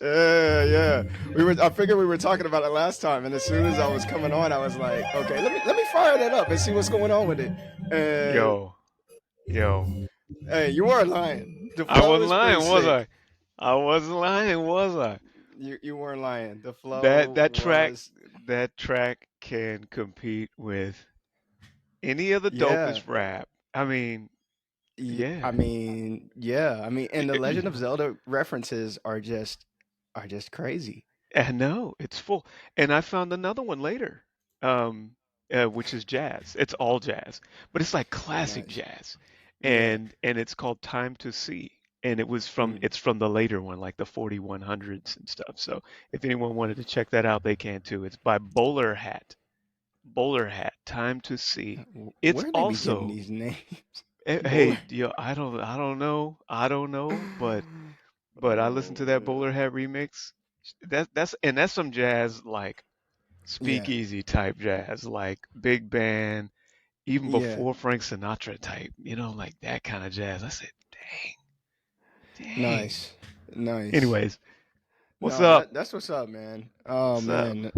Yeah. I figured we were talking about it last time, and as soon as I was coming on, I was like, okay, let me fire that up and see what's going on with it. And Yo, yo. hey, you weren't lying. The I flow wasn't is pretty lying, was sick. I? I wasn't lying, was I? You weren't lying. The That flow that track was that track can compete with any of the yeah. dopest rap. I mean, I yeah. mean, yeah. I mean, and the Legend of Zelda references are just crazy. And no, it's full. And I found another one later, um, which is jazz. It's all jazz, but it's like classic Nice. jazz, Yeah. and it's called Time to See, and Mm. it's from the later one, like the 4100s and stuff. So if anyone wanted to check that out, they can too. It's by Bowler Hat. Bowler Hat, Time to See. It's Where they be getting also, these names? Bowler. hey, yo, I don't know, but I listened to that Bowler Hat remix. That's some jazz like Yeah. speakeasy type jazz, like big band, even Yeah. before Frank Sinatra type, like that kind of jazz. I said, dang. Nice. Nice. Anyways, what's No, up? that's what's up, man. Oh What's up? man.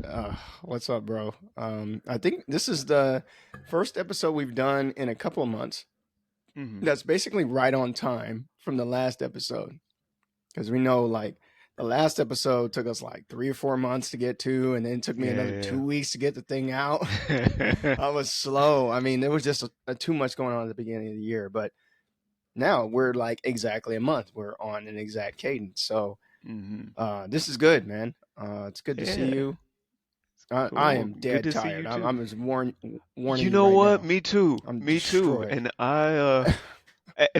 What's up, bro? I think this is the first episode we've done in a couple of months. Hmm. That's basically right on time from the last episode. Because we know like the last episode took us like 3 or 4 months to get to, and then it took me another Yeah, 2 weeks to get the thing out. yeah. I was slow. I mean, there was just too much going on at the beginning of the year, but now we're like exactly a month. We're on an exact cadence. So Hmm. this is good, man. It's good to see Yeah, you. I cool. am Good dead to see tired. you I'm, too. I'm just warning You you know right what? now. Me too. I'm Me too. destroyed. And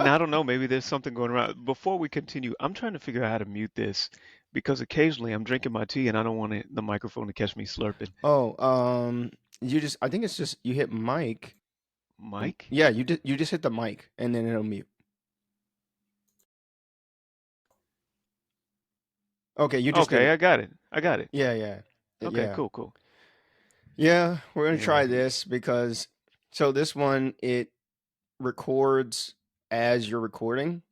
I don't know, maybe there's something going around. Before we continue, I'm trying to figure out how to mute this because occasionally I'm drinking my tea and I don't want the microphone to catch me slurping. Oh, you just I think it's just you hit mic. Mike? Yeah, you just hit the mic and then it'll mute. Okay, you just did Okay, it. I got it. I got it. Yeah, yeah. Okay, Yeah. cool, cool. Yeah, we're going to Yeah. try this because so this one it records as you're recording.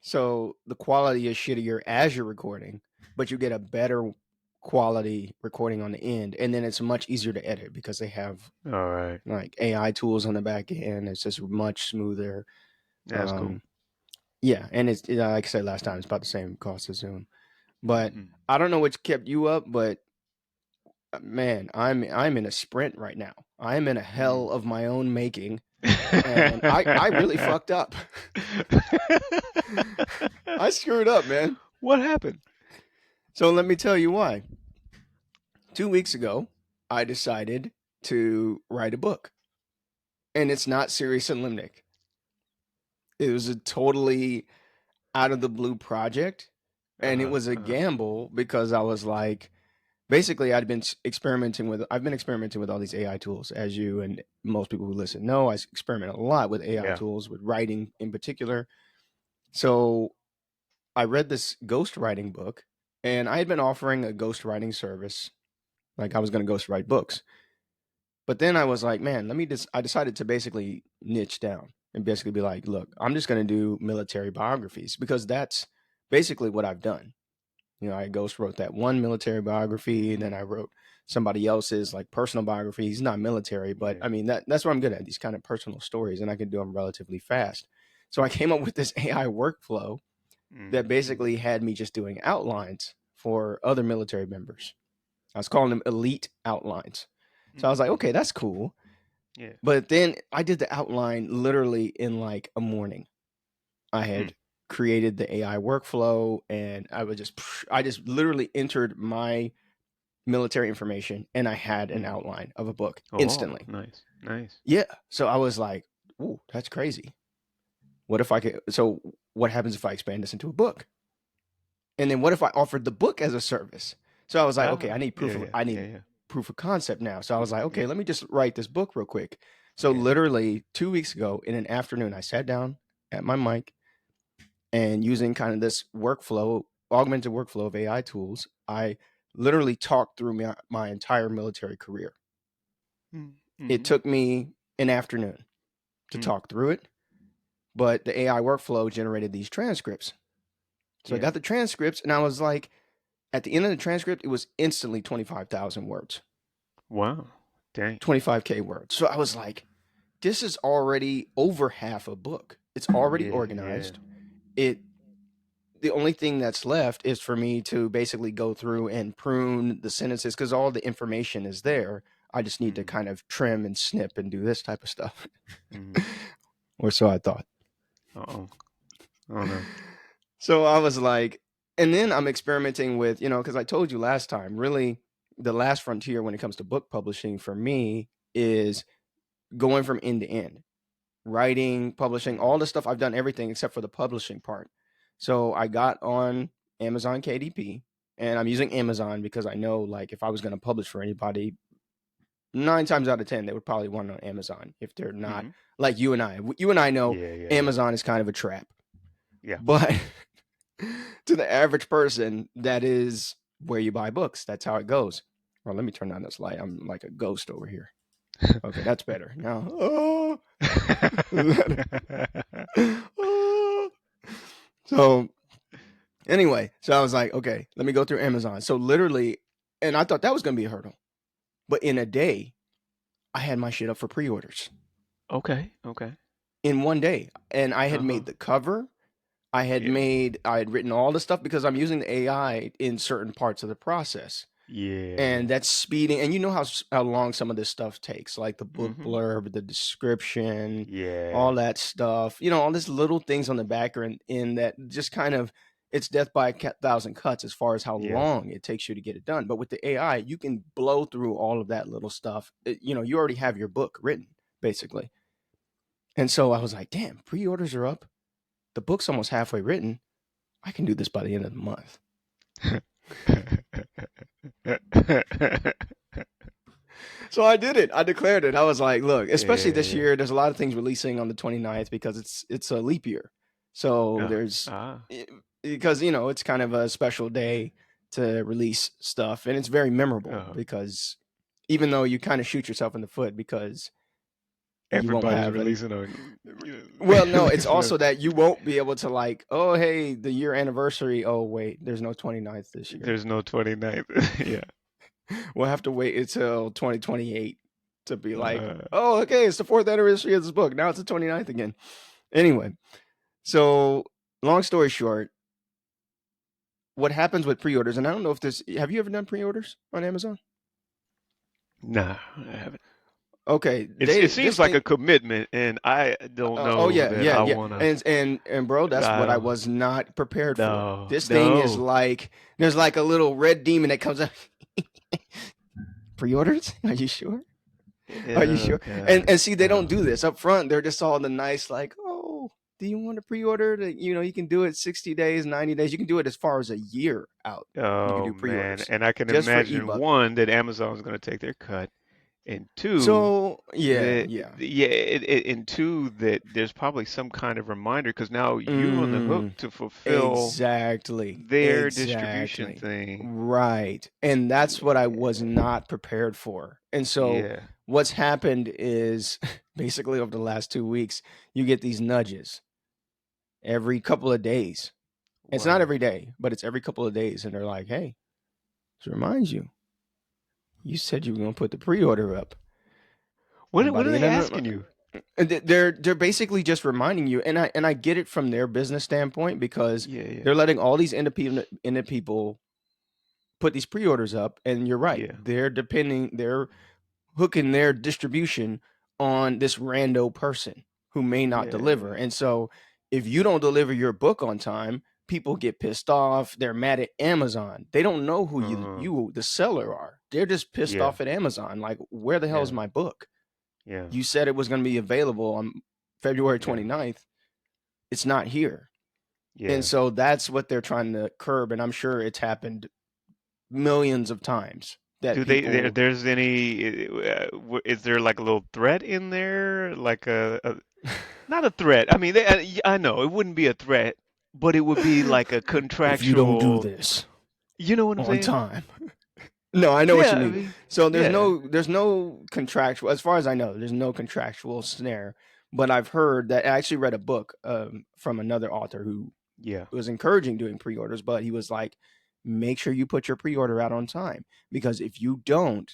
So the quality is shittier as you're recording, but you get a better quality recording on the end, and then it's much easier to edit because they have All right. like AI tools on the back end. It's just much smoother. That's cool. Um, yeah, and it's like I said last time, it's about the same cost as Zoom. But Hmm. I don't know what kept you up, but man, I'm in a sprint right now. I'm in a hell of my own making, and I really fucked up. I screwed up, man. What happened? So let me tell you why. 2 weeks ago, I decided to write a book, and it's not Serious and Limnic. It was a totally out of the blue project, and it Uh-huh. was a Uh-huh. gamble because I was like, basically, I've been experimenting with all these AI tools, as you and most people who listen know. I experiment a lot with AI Yeah. tools, with writing in particular. So I read this ghostwriting book, and I had been offering a ghostwriting service, like I was going to ghostwrite books. But then I was like, man, I decided to basically niche down and basically be like, look, I'm just going to do military biographies because that's basically what I've done. I ghost wrote that one military biography, and Hmm. then I wrote somebody else's like personal biography. He's not military, but Yeah. I mean that's what I'm good at, these kind of personal stories, and I can do them relatively fast. So I came up with this AI workflow that Hmm. basically had me just doing outlines for other military members. I was calling them elite outlines. So I was like, Hmm. okay, that's cool. Yeah. But then I did the outline literally in like a morning. I Hmm. had created the AI workflow, and I just literally entered my military information, and I had an Hmm. outline of a book Oh, instantly. nice. Nice. Yeah. So I was like, ooh, that's crazy. What happens if I expand this into a book? And then what if I offered the book as a service? So I was like, okay, Ah, yeah, yeah, I yeah, need yeah. proof of concept now. So I was like, okay, Yeah. let me just write this book real quick. So Yeah. literally 2 weeks ago in an afternoon, I sat down at my mic, and using kind of this workflow, augmented workflow of AI tools, I literally talked through my entire military career. It Mm-hmm. took me an afternoon to Mm. talk through it, but the AI workflow generated these transcripts. So I Yeah. got the transcripts, and I was like, at the end of the transcript, it was instantly 25,000 words, Wow. Dang. 25K words. So I was like, this is already over half a book. It's already Yeah, yeah. organized. It The only thing that's left is for me to basically go through and prune the sentences because all the information is there. I just need to Mm, kind of trim and snip and do this type of stuff. mm. Or so I thought. Uh-oh. Oh no. So I was like, and then I'm experimenting with, because I told you last time, really the last frontier when it comes to book publishing for me is going from end to end, writing, publishing, Mm, all the stuff. I've done everything except for the publishing part. So I got on Amazon KDP, and I'm using Amazon because I know, like, if I was going to publish for anybody, 9 times out of 10, they would probably want it on Amazon if they're not mm. like you and I. You and I know Yeah, yeah, yeah. Amazon is kind of a trap, Yeah. but to the average person, that is where you buy books. That's how it goes. Well, let me turn down this light. I'm like a ghost over here. Okay, that's better. Now, so anyway, so I was like, okay, let me go through Amazon. So literally, and I thought that was going to be a hurdle, but in a day, I had my shit up for pre-orders Okay, okay. in one day, and I had Uh-huh. made the cover. Yeah. I had written all the stuff because I'm using the AI in certain parts of the process. Yeah, And yeah. that's speeding, and you know how long some of this stuff takes, like the book Mm-hmm. blurb, the description, Yeah. all that stuff, all these little things on the background in that just kind of, it's death by a thousand cuts as far as how Yeah. long it takes you to get it done. But with the AI, you can blow through all of that little stuff. You already have your book written basically. And so I was like, damn, pre-orders are up, the book's almost halfway written, I can do this by the end of the month. So I did it. I declared it. I was like, look, especially Yeah, this yeah. year, there's a lot of things releasing on the 29th because it's a leap year. So Oh. there's Ah. because it's kind of a special day to release stuff, and it's very memorable Oh. because even though you kind of shoot yourself in the foot because you won't Everybody's have an releasing on, well, no, it's releasing also on. that you won't be able to, like, oh, hey, the year anniversary. Oh, wait, there's no 29th this year. There's no 29th. Yeah. We'll have to wait until 2028 to be like, Uh, oh, okay, it's the fourth anniversary of this book. Now it's the 29th again. Anyway, so long story short, what happens with pre-orders, and I don't know if this, have you ever done pre-orders on Amazon? nah, I haven't. Okay, It this seems like thing. a commitment, and I don't Oh know yeah, that yeah, I yeah, wanna. and bro, that's I what I don't. was not prepared for. No, This thing is no. like there's like a little red demon that comes up. Pre-orders? Are you sure? Are you Oh sure? And God, and see, they don't no. do this up front. They're just all the nice, like, oh, do you want to pre-order? You can do it 60 days, 90 days. You can do it as far as a year out. You can Oh do man, pre-orders and I can just for imagine ebook. one that Amazon's gonna take their cut, and two So yeah, that yeah. yeah, and two that there's probably some kind of reminder because now you on the hook Mm, to fulfill exactly, their distribution exactly. thing. Right, and that's what I was Yeah, not prepared for. And so yeah, what's happened is basically over the last 2 weeks, you get these nudges every couple of days. It's not wow. every day, but it's every couple of days, and they're like, "Hey, this reminds you, you said you were going to put the pre-order up, and by What are the end they of the asking you? they're basically just reminding you." And I get it from their business standpoint because Yeah, yeah, they're letting all these independent people put these pre-orders up, and you're right, yeah, they're hooking their distribution on this rando person who may not deliver. yeah. And so if you don't deliver your book on time, people get pissed off. They're mad at Amazon. They don't know who Uh-huh. you the seller are. They're just pissed Yeah, off at Amazon. Like, where the hell is yeah, my book? yeah, You said it was going to be available on February yeah, 29th. It's not here. And yeah. so that's what they're trying to curb. And I'm sure it's happened millions of times that Do people there's any, is there like a little threat in there? Like not a threat. I mean, I know it wouldn't be a threat, but it would be like a if you don't do contractual, this you know what I'm on saying? time. No, I know what you Yeah, I mean. mean, So yeah. there's no contractual, as far as I know, there's no contractual snare. But I've heard that I actually read a book from another author who Yeah. was encouraging doing pre-orders, but he was like, make sure you put your pre-order out on time, because if you don't,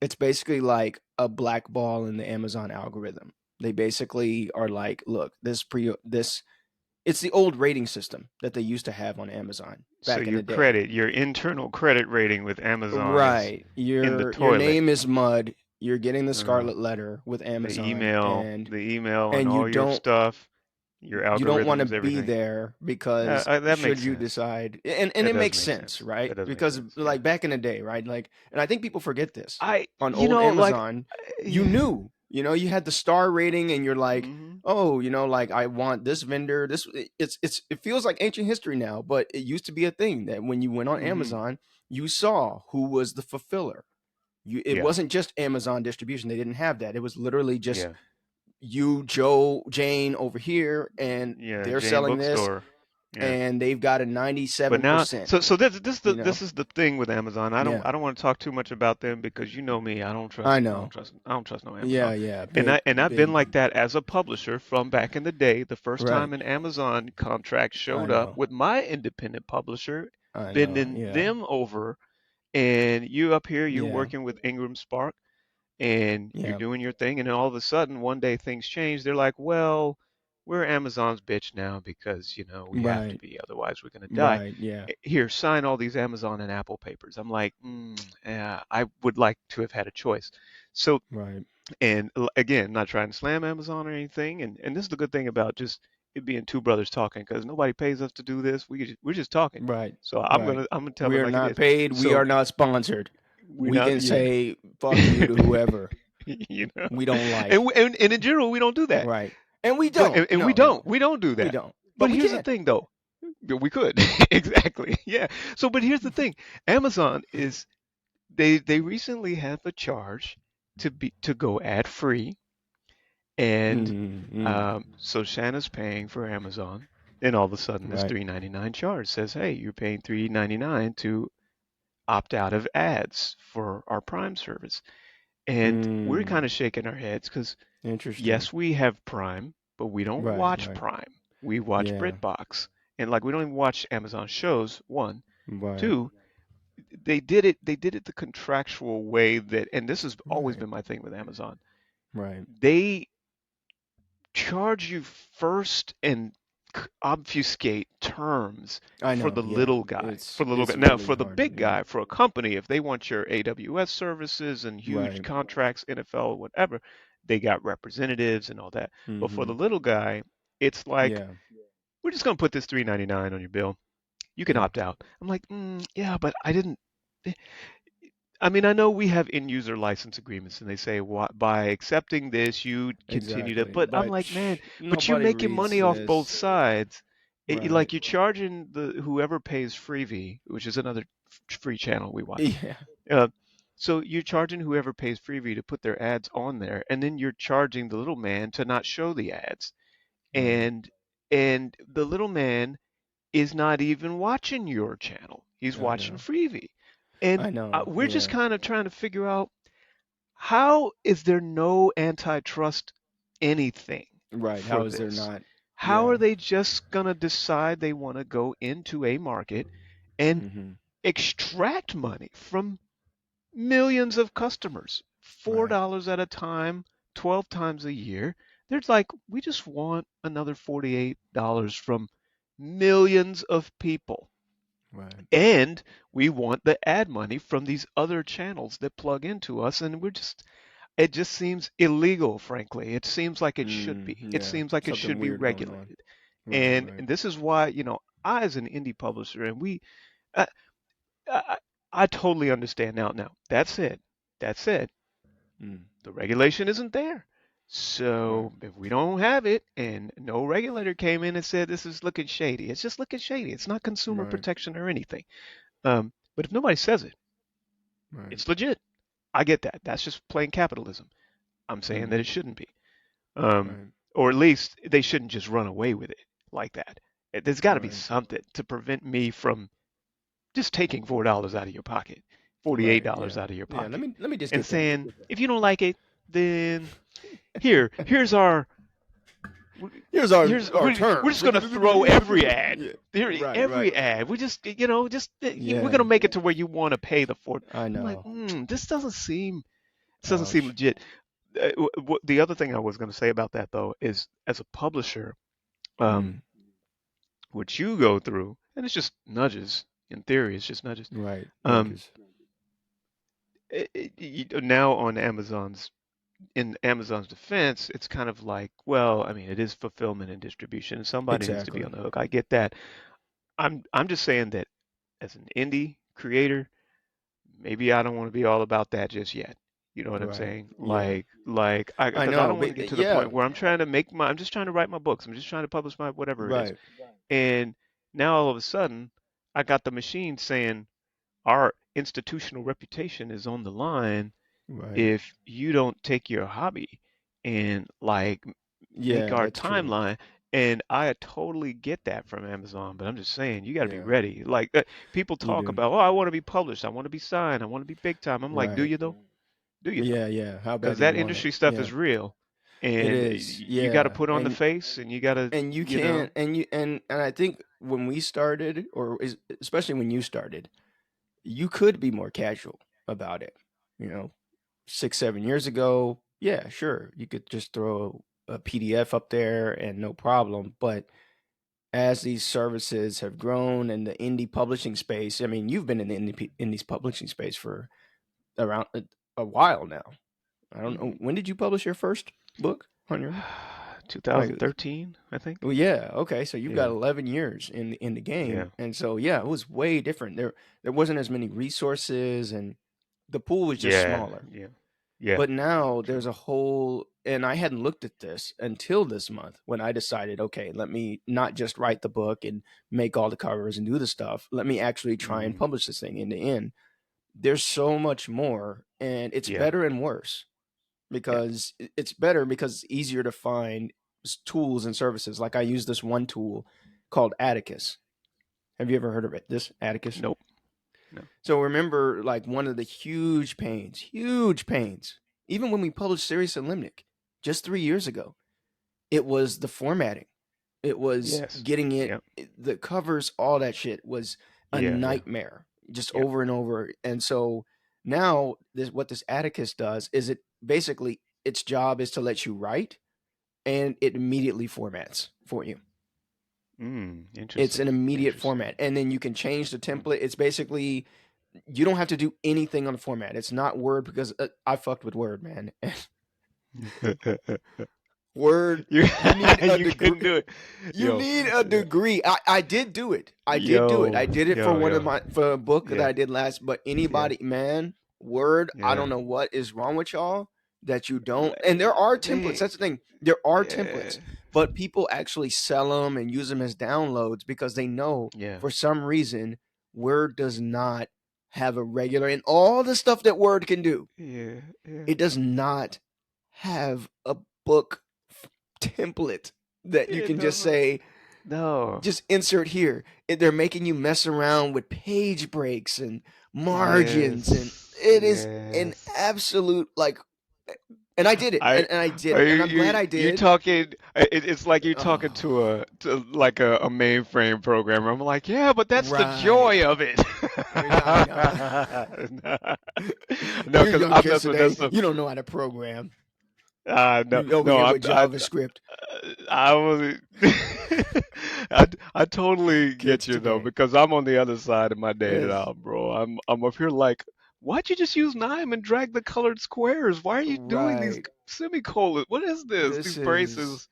it's basically like a black ball in the Amazon algorithm. They basically are like, look, this it's the old rating system that they used to have on Amazon So back in the day. your internal credit rating with Amazon is Right. in the Your toilet. name is mud. You're getting the Uh, scarlet letter with Amazon, the email and and all your stuff, your you don't want to algorithms, be everything. there, because That makes should you sense. decide, and That it does makes make sense, sense. right? That does make Because sense. Yeah. like back in the day, right? Like, and I think people forget this. I, On you old know, like, Amazon, you yeah. knew, you had the star rating, and you're like, Hmm. oh, like, I want this vendor. It feels like ancient history now, but it used to be a thing that when you went on Hmm. Amazon, you saw who was the fulfiller. It Yeah. wasn't just Amazon distribution. They didn't have that. It was literally just Yeah. you, Joe, Jane over here, and Yeah. they're Jane selling this, Bookstore. Yeah. and they've got a But now, 97%. so You know, this is the thing with Amazon. yeah, I don't want to talk too much about them because you know me. I know. I don't trust no Yeah, Amazon. yeah, And I've been big, like that as a publisher from back in the day. The first right. time an Amazon contract I showed up know, with my independent publisher, I know. bending Yeah, them over, and you up here, you're yeah, working with Ingram Spark, and you're yeah. doing your thing, and then all of a sudden one day things change. They're like, well, we're Amazon's bitch now because we have to Right, be, otherwise we're gonna die. right. Yeah, Here, sign all these Amazon and Apple papers. I'm like, yeah, I would like to have had a choice. So, right, and again, not trying to slam Amazon or anything, and this is the good thing about just it being two brothers talking, because nobody pays us to do this. We're just talking. right, So right. I'm gonna tell We it are like it not is. paid. We So are not sponsored. we're We not, can yeah. say fuck you to whoever you know we don't like. and in general we don't do that, Right. And we but don't. we No, don't no, do we that. don't. But But we here's the can. thing though. We could. Exactly, yeah. So but here's the thing. Amazon is, they recently have a charge to go ad free, and Mm-hmm. so Shanna's paying for Amazon, and all of a sudden this Right. $3.99 charge says, hey, you're paying $3.99 to opt out of ads for our Prime service. And we're kind Mm. of shaking our heads because, Interesting. yes, we have Prime, but we don't Right, watch right. Prime. We watch Yeah. BritBox. And like we don't even watch Amazon shows, one. Right. Two, they did it the contractual way that, and this has always Right. been my thing with Amazon. Right. They charge you first and obfuscate terms I for know. the Yeah. little guy. For the little guy. It's Now, really for the hard. big Yeah. guy, for a company, if they want your AWS services and huge Right. contracts, NFL, whatever, they got representatives and all that. But for the Mm-hmm. little guy, it's like, Yeah. we're just going to put this $3.99 on your bill. You can Yeah. opt out. I'm like, yeah, but I didn't. I mean, I know we have in-user license agreements, and they say by accepting this, you continue to. Exactly. But I'm But like, man, but you're nobody making reads money off both this. sides. Right. Like you're charging the whoever pays Freevee, which is another free channel we watch. Yeah. Uh, so you're charging whoever pays Freevee to put their ads on there, and then you're charging the little man to not show the ads, Right. and the little man is not even watching your channel. He's I watching know. Freevee. And I know. we're just Yeah. kind of trying to figure out, how is there no antitrust anything Right. for How is there this? not? How Yeah. are they just going to decide they want to go into a market and Mm-hmm. extract money from millions of customers, Right. $4 at a time, 12 times a year? There's like, we just want another $48 from millions of people. Right. And we want the ad money from these other channels that plug into us. And it just seems illegal, frankly. It seems like it should be. It Yeah. seems like it Something should be weird going on. regulated. Right. And, Right. and this is why, I, as an indie publisher, and I, I, I totally understand now. Now, that said, Mm. the regulation isn't there. Right. So if we don't have it and no regulator came in and said this is looking shady, it's just looking shady. It's not consumer Right. protection or anything. But if nobody says it, Right. it's legit. I get that. That's just plain capitalism. I'm saying that Mm-hmm. it shouldn't be. Um, Right. or at least they shouldn't just run away with it like that. There's got to be Right. something to prevent me from just taking $4 out of your pocket, $48 Right. Yeah. out of your Yeah. pocket, Let me just and get that. saying, if you don't like it, then here's our Here's here's our we're terms. just gonna throw every ad. Yeah. There, Right, right. every ad. We just we're Yeah, gonna make it to where you want to pay the for. I I'm like, know. this doesn't seem Ouch. legit. The other thing I was gonna say about that though is, as a publisher, um, Mm, what you go through, and it's just nudges. In theory, it's just nudges. right, Um, nudges. Now on in Amazon's defense, it's kind of like, well, I mean, it is fulfillment and distribution, and somebody needs to be Exactly. on the hook. I get that. I'm just saying that as an indie creator, maybe I don't want to be all about that just yet. You know what I'm Right. saying? Yeah. I Because I know, don't want to but get to the yeah, point where I'm just trying to write my books. I'm just trying to publish my whatever it is. right, And now all of a sudden, I got the machine saying our institutional reputation is on the line right. if you don't take your hobby and like make Yeah, our that's true. timeline. And I totally get that from Amazon, but I'm just saying you got to be Yeah, ready. Like people you talk do. about, oh, I want to be published, I want to be signed, I want to be big time. I'm like, do Right. you though? Do you though? Yeah, yeah. How bad Because do you that want it? industry stuff Yeah, is real, it and is. you got to Yeah, put on the face, and you got to, and you you know, can't, and I think when we started, especially when you started, you could be more casual about it. You know, 6, 7 years ago, yeah, sure, you could just throw a PDF up there and no problem. But as these services have grown in the indie publishing space, I mean, you've been in the indies publishing space for around a while now. I don't know, mm, when did you publish your first book on your own? Like, 2013, I think. well, yeah, okay, so you've got Yeah, 11 years in the yeah, game, and so yeah, it was way different. There wasn't as many resources, and the pool was just yeah, smaller. yeah, yeah. But now True. there's a whole, and I hadn't looked at this until this month when I decided, okay, let me not just write the book and make all the covers and do the stuff. Let me actually try and Mm, publish this thing in the end. There's so much more, and it's yeah, better and worse yeah. because it's better because it's easier to find tools and services. Like I use this one tool called Atticus. Have you ever heard of it? This Atticus? Nope. No. So remember, like one of the huge pains, even when we published Sirius and Limnic just 3 years ago, it was the formatting. It was Yes. getting Yeah. the covers, all that shit was a Yeah. Yeah. nightmare, just Yeah. over and over. And so now, what this Atticus does is it basically its job is to let you write, and it immediately formats for you. It's Interesting. an immediate Interesting. format, and then you can change the Mm. template. It's basically you don't have to do anything on the format. It's not Word because I fucked with Word, man. Word, you you need a you couldn't degree. do it. You Yo. need a degree. I did do it. I did do it. I Yo. did it for Yo. one of Yo. my for a book that Yeah. I did last. But Yeah. anybody, man, Word, I Yeah. don't know what is wrong with y'all that you don't. And there are templates. They. That's the thing. There are Yeah. templates, but people actually sell them and use them as downloads because they know Yeah. for some reason Word does not have a regular and all the stuff that Word can do. Yeah. Yeah. It does not have a book template that you It can just doesn't. say, No. just insert here. They're making you mess around with page breaks and margins, and Yes. it is an Yes. absolute like. And I did it, I and I did are it, and I'm glad I you did. talking it's like you're talking Oh, to like a mainframe programmer. I'm like, yeah, but that's the right. joy of it. I know. No, You because young I'm kids messing with today, that stuff. you don't know how to program. No, You over no, here with JavaScript. I was I totally Kids get you though, today. because I'm on the other side of my data Yes. now, bro. I'm up here like, why'd you just use Nime and drag the colored squares? Why are you doing these Right. semicolons? What is this? This These is this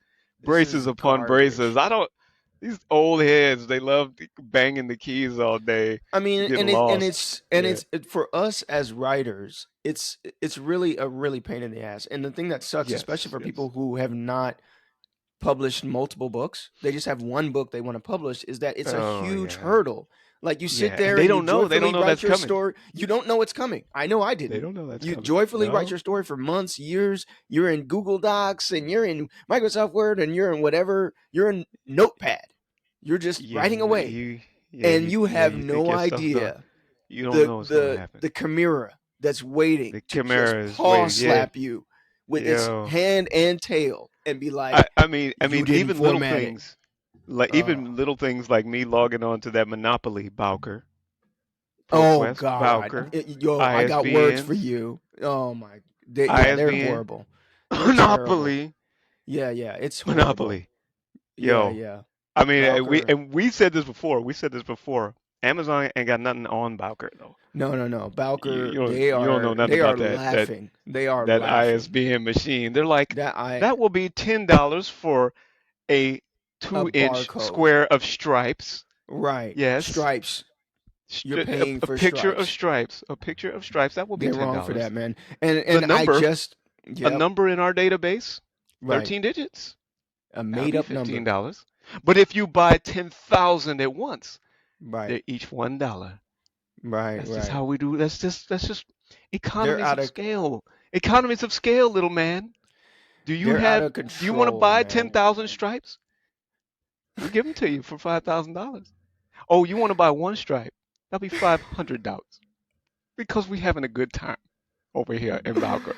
braces is upon braces. garbage. I don't. These old heads, they love banging the keys all day. I You mean, get lost. and Yeah. it's for us as writers, it's really a really pain in the ass. And the thing that sucks, especially Yes. for Yes. people who have not published multiple books, they just have one book they want to publish, is that it's a Oh huge yeah. hurdle. Like you sit Yeah. And there they and you don't know. They don't joyfully know that's write your coming. story. You don't know what's coming. I know I They didn't. don't know that's You coming. joyfully write No. your story for months, years. You're in Google Docs and you're in Microsoft Word and you're in whatever. You're in Notepad. You're just Yeah. writing away, Yeah. and you have You think no your stuff's done. idea You don't know what's gonna happen. the chimera that's waiting The to just chimera is paw waiting. Yeah. slap you with its Yo. hand and tail. and be I, like, I mean, I "You mean, didn't format it." Uh, even little things like me logging on to that Monopoly Bowker, oh ProQuest God, Bowker, yo, I got words for ISBNs, you. Oh my, yeah, they're ISBN, horrible. They're terrible. Monopoly, Yeah, yeah, it's horrible. Monopoly. Yeah, Yo, yeah. I mean, Bowker. we said this before. We said this before. Amazon ain't got nothing on Bowker though. No, no, no. Bowker, You don't know nothing they are about laughing. They are that laughing. ISBN machine. They're like, That I that will be $10 for a a 2-inch barcode. square of stripes. Right. Yes, Stripes. You're paying a for picture of stripes. stripes. A picture of stripes. That will be They're ten wrong for dollars. that, man. And The and I number, just a yep, number in our database, right. 13 digits. A That'll made be up fifteen number. dollars. But if you buy 10,000 at once, Right. they're each $1. Right, That's just right. how we do. That's just They're economies out of of scale. Economies of scale, little man. they're out of Do you want to control, buy man. 10,000 stripes? We give them to you for $5,000. Oh, you want to buy one stripe? That'll be $500 because we having a good time over here in Bowker.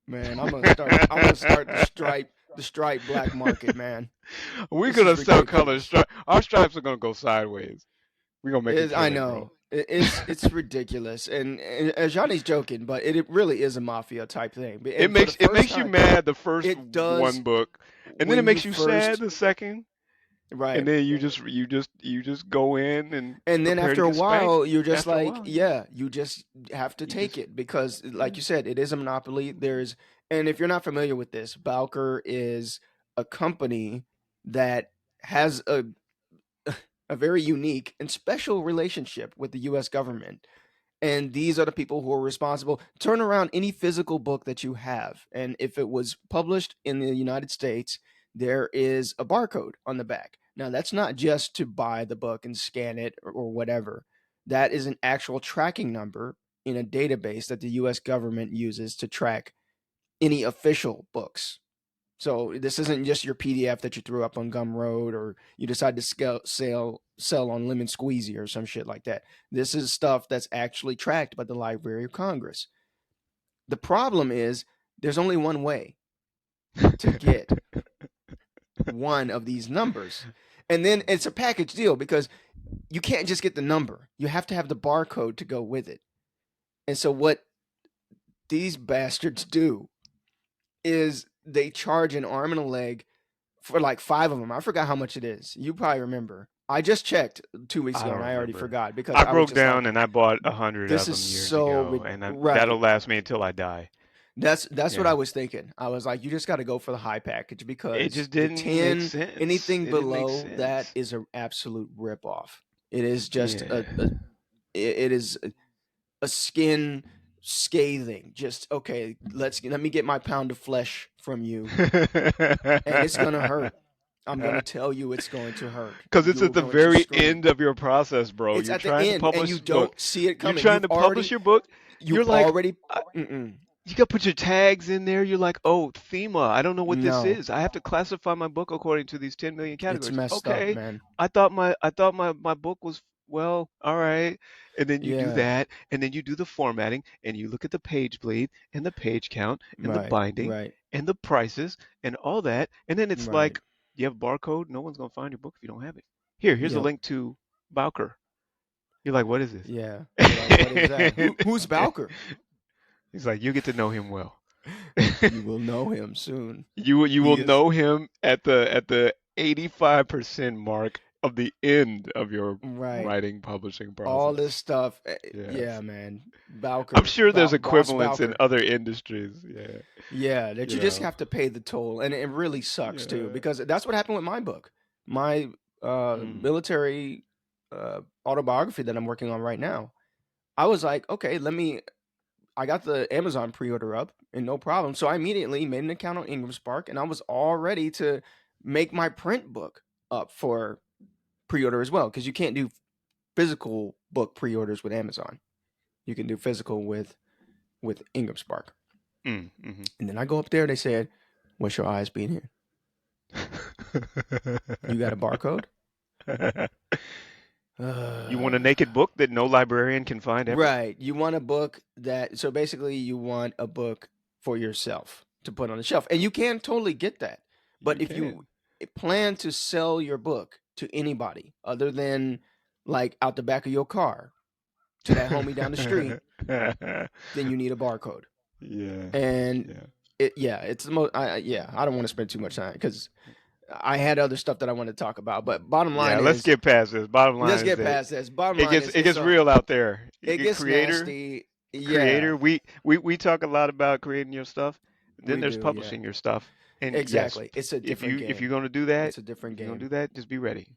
Man, I'm gonna start the stripe black market, man. We're This gonna is sell color ridiculous. stripes. Our stripes are gonna go sideways. We're gonna make a I killing, bro. know. It's ridiculous. And Johnny's joking, but it really is a mafia type thing. It And for the first makes you time, mad the first it does one book, and then it when you makes you sad first the second, and right. then you just go in and And then prepare to after a get spanked. while, you're just After a like, while, yeah, yeah, you just have to you take just it because, yeah. like you said, it is a monopoly. And if you're not familiar with this, Bowker is a company that has a very unique and special relationship with the U.S. government. And these are the people who are responsible. Turn around any physical book that you have, and if it was published in the United States, there is a barcode on the back. Now, that's not just to buy the book and scan it or whatever. That is an actual tracking number in a database that the US government uses to track any official books. So this isn't just your PDF that you threw up on Gumroad or you decide to sell on Lemon Squeezy or some shit like that. This is stuff that's actually tracked by the Library of Congress. The problem is there's only one way to get one of these numbers. And then it's a package deal because you can't just get the number. You have to have the barcode to go with it. And so what these bastards do is they charge an arm and a leg for like 5 of them. I forgot how much it is. You probably remember. I just checked 2 weeks I ago and don't I already remember. forgot because I I was broke just down like, and I bought 100 this of is them years so ago, and right. that'll last me until I die. That's what I Yeah, was thinking. I was like, you just got to go for the high package it because just the didn't make 10, sense. anything It didn't make below that sense. is an absolute rip off. It is just Yeah. it is a skin scathing. Just okay, let me get my pound of flesh from you, and it's gonna hurt. I'm gonna tell you, it's going to hurt. Because it's You're at the going to very scream. end of your process, bro. It's You're at the trying to end, and you publish, look, don't see it you're coming. trying to publish your book. You're You've like, already. I, Mm-mm, you got to put your tags in there. You're like, oh, thema. I don't know what this no, is. I have to classify my book according to these 10 million it's categories. messed up, Okay. man. I thought my book was well, all right. And then you do Yeah, that, and then you do the formatting, and you look at the page bleed and the page count and the right, binding right, and the prices and all that. And then it's right. like, you have a barcode. No one's gonna find your book if you don't have it. Here's a Yep. link to Bowker. You're like, what is Yeah. You're like, what is that? this? Who's Bowker? He's like, you get to know him well. You will know him soon. You will He is know him at the 85% mark of the end of your right. writing publishing All this process. stuff. Yeah, Yes. man. I'm Bowker, sure there's Boss equivalents in Bowker. other industries. Yeah. Yeah, that You you just know. have to pay the toll, and it really sucks too Yeah. because that's what happened with my book, my Mm. military autobiography that I'm working on right now. I was like, okay, let me. I got the Amazon pre-order up, and no problem. So I immediately made an account on Ingram Spark, and I was all ready to make my print book up for pre-order as well because you can't do physical book pre-orders with Amazon. You can do physical with Ingram Spark. Mm. Hmm. And then I go up there. They said, "What's your ISBN? You got a barcode?" You want a naked book that no librarian can find ever? Right. You want a book that. So basically, you want a book for yourself to put on the shelf, and you can totally get that. But You if you can. plan to sell your book to anybody other than like out the back of your car to that homie down the street, then you need a barcode. Yeah. And Yeah. yeah, it's the most. Yeah, I don't want to spend too much time because I had other stuff that I want to talk about. But bottom Yeah, line let's is, get past this. Bottom let's line is get that past this. Bottom it line gets is, it gets real out there. You it get gets creator, nasty. Yeah, creator. We talk a lot about creating your stuff. Then we there's do. Yeah, publishing your stuff. And yes, exactly. It's a if different you're game. gonna do that, It's a different if you're gonna game. do that, just be ready.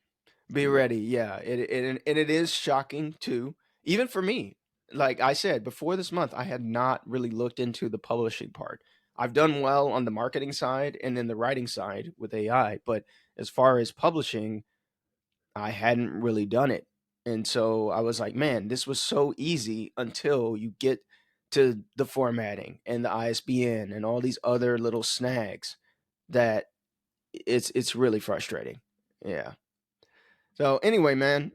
Be Be ready. ready. Yeah, and it is shocking too, even for me. Like I said before this month, I had not really looked into the publishing part. I've done well on the marketing side and then the writing side with AI, but as far as publishing, I hadn't really done it. And so I was like, man, this was so easy until you get to the formatting and the ISBN and all these other little snags that it's really frustrating. Yeah. So anyway, man,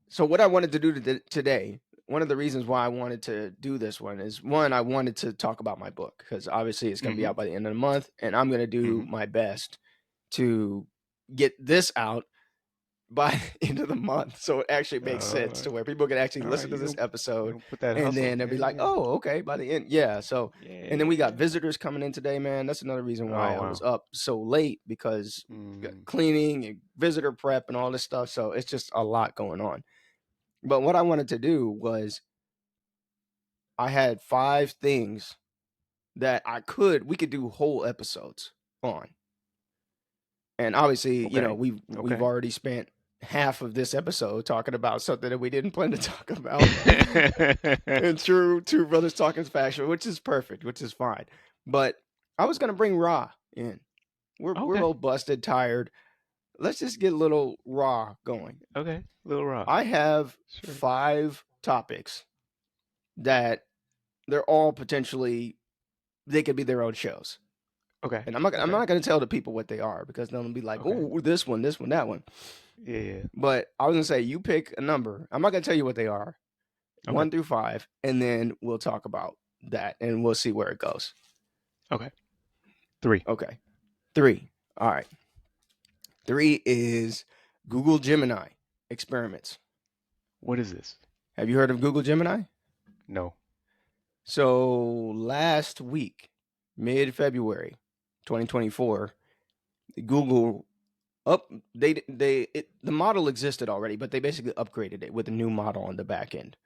so what I wanted to do today, one of the reasons why I wanted to do this one is one, I wanted to talk about my book because obviously it's going to be Mm-hmm. out by the end of the month, and I'm going to do Mm-hmm. my best to get this out by the end of the month, so it actually makes sense Uh, to where people can actually all right, listen to this you episode, gonna put that and hustle. then they'll be like, Yeah. "Oh, okay." By the end, yeah. So, and then we got Yeah. visitors coming in today, man. That's another reason why Oh I was wow. up so late because got Mm. cleaning and visitor prep and all this stuff. So it's just a lot going on. But what I wanted to do was I had 5 things that we could do whole episodes on. And obviously, Okay. we've Okay. already spent half of this episode talking about something that we didn't plan to talk about. And true, two brothers talking fashion, which is perfect, which is fine. But I was gonna bring Ra in. We're Okay. both busted, tired. Let's just get a little Raw going. Okay. Little Raw. I have Sure. 5 topics that they're all potentially they could be their own shows. Okay. And I'm Okay. not gonna tell the people what they are because they'll be like, Okay. oh, this one, that one. Yeah. Yeah. But I was gonna say you pick a number. I'm not gonna tell you what they are, Okay. 1 through 5, and then we'll talk about that and we'll see where it goes. Okay. 3. Okay. 3. All right. 3 is Google Gemini experiments. What is this? Have you heard of Google Gemini? No. So last week, mid February 2024, Google the model existed already, but they basically upgraded it with a new model on the back end.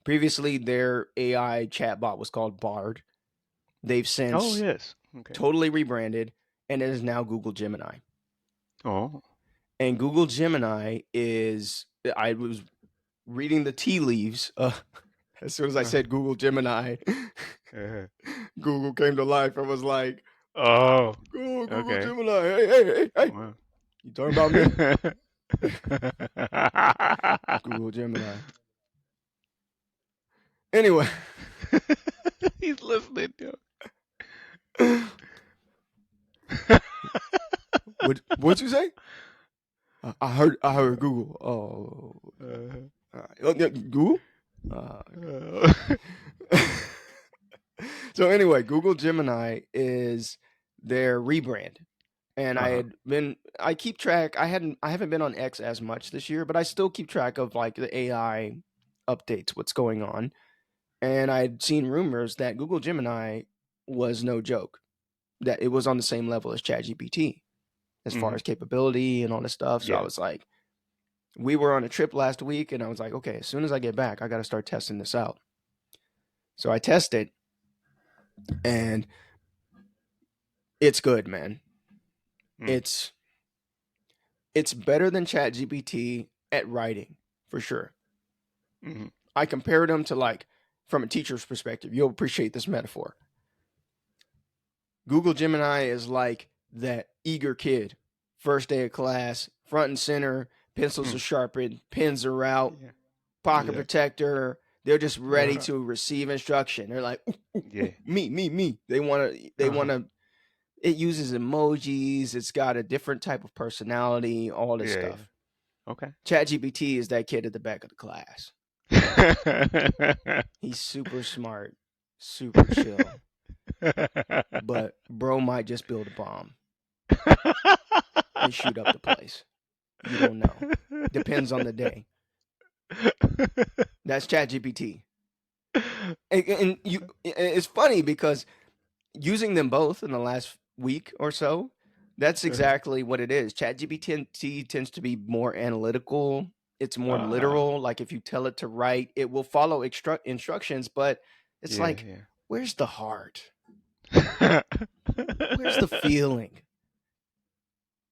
Previously, their AI chatbot was called Bard. They've Oh since yes. Okay. totally rebranded, and it is now Google Gemini. Oh. And Google Gemini is, I was reading the tea leaves. As soon as I Uh, said Google Gemini, uh, Google came to life. I was like, oh. oh, Google Okay. Gemini. Hey. Wow. You talking about me? Google Gemini. Anyway, He's listening. Yo. what'd you say? I heard Google. Oh, yeah, Google. Uh, so anyway, Google Gemini is their rebrand, and uh-huh. I keep track. I haven't been on X as much this year, but I still keep track of like the AI updates, what's going on. And I'd seen rumors that Google Gemini was no joke, that it was on the same level as Chat GPT as far Hmm. as capability and all this stuff. So I Yeah. was like, we were on a trip last week, and I was like, okay, as soon as I get back, I got to start testing this out. So I tested, and it's good, man. Mm. It's it's better than Chat GPT at writing for sure. Hmm. I compared them to like from a teacher's perspective. You'll appreciate this metaphor. Google Gemini is like that eager kid, first day of class, front and center, pencils Mm. are sharpened, pens are out, Yeah. pocket Yeah. protector. They're just ready Uh-huh. to receive instruction. They're like, ooh, ooh, ooh, Yeah. me. They want to. They want Uh-huh. to. It uses emojis. It's got a different type of personality. All this Yeah. stuff. Okay. ChatGPT is that kid at the back of the class. He's super smart, super chill. but bro might just build a bomb and shoot up the place. You don't know. Depends on the day. That's Chat GPT. And you, it's funny because using them both in the last week or so, that's exactly what it is. Chat GPT tends to be more analytical. It's more Uh-huh. literal. Like if you tell it to write, it will follow instructions, but it's Yeah, like, yeah. where's the heart? Where's the feeling?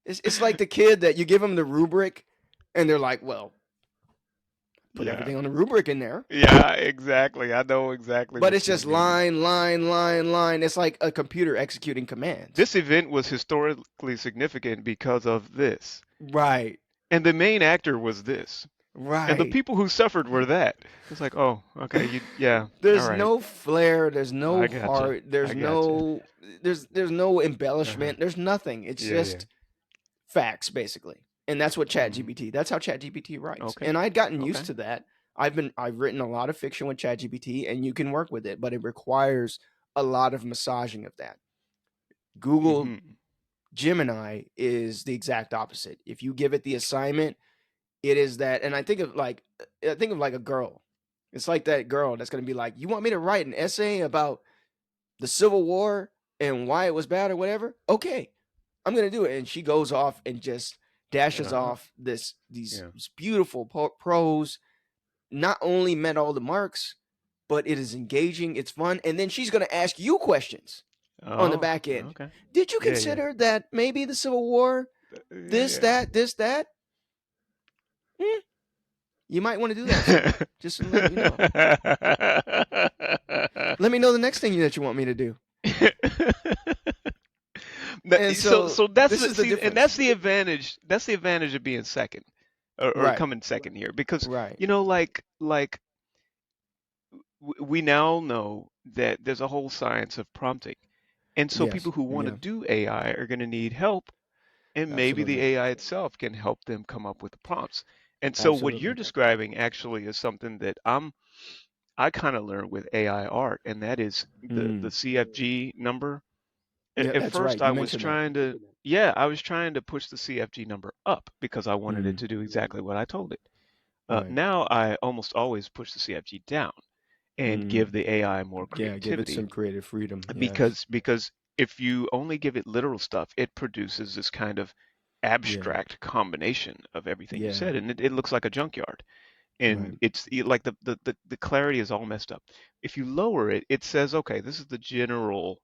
It's like the kid that you give them the rubric and they're like, well, put Yeah. everything on the rubric in there. Yeah, exactly. I know exactly But what it's you just mean. line, line, line, line. It's like a computer executing commands. This event was historically significant because of this. Right, And the main actor was this. And the right. people who suffered were that. It's like, oh, okay, yeah, all There's right. no flair, there's no I gotcha. heart, I gotcha. there's no Uh-huh. embellishment, there's nothing. It's Yeah, yeah. just facts basically. And that's what Hmm. ChatGPT. That's how ChatGPT writes. Okay. And I'd gotten used Okay. to that. I've written a lot of fiction with ChatGPT and you can work with it, but it requires a lot of massaging of that. Google Hmm. Gemini is the exact opposite. If you give it the assignment, it is that, and I think of like a girl. It's like that girl that's gonna be like, "You want me to write an essay about the Civil War and why it was bad or whatever? Okay, I'm gonna do it." And she goes off and just dashes Uh-huh. off these Yeah. beautiful prose. Not only met all the marks, but it is engaging. It's fun, and then she's gonna ask you questions on the Oh, back end. okay. Did you Yeah, yeah. consider that maybe the Civil War, this, Yeah, that, this, that? Hmm, you might want to do that soon. yeah. Just letting you know. Let me know the next thing that you want me to do. And So so so that's this the is the see, and difference. that's the advantage. That's the advantage of being second, or Right. coming second here, because Right. like we now know that there's a whole science of prompting, and so Yes. people who want to Yeah. do AI are going to need help, and maybe the Absolutely. AI itself can help them come up with the prompts. And so what you're Absolutely. describing actually is something that I kind of learned with AI art, and that is the Mm. CFG number. Yeah, At that's right. first, You I was mentioned that. trying to, yeah, I was trying to push the CFG number up because I wanted it Mm. to do exactly what I told it. Right. Now I almost always push the CFG down and Mm. give the AI more Yeah. Give it creativity some creative freedom. Yes. because if you only give it literal stuff, it produces this kind of Yeah. abstract combination of everything you Yeah. said, and it looks like a junkyard. And Right. like the clarity is all messed up. If you lower it, it says, okay, this is the general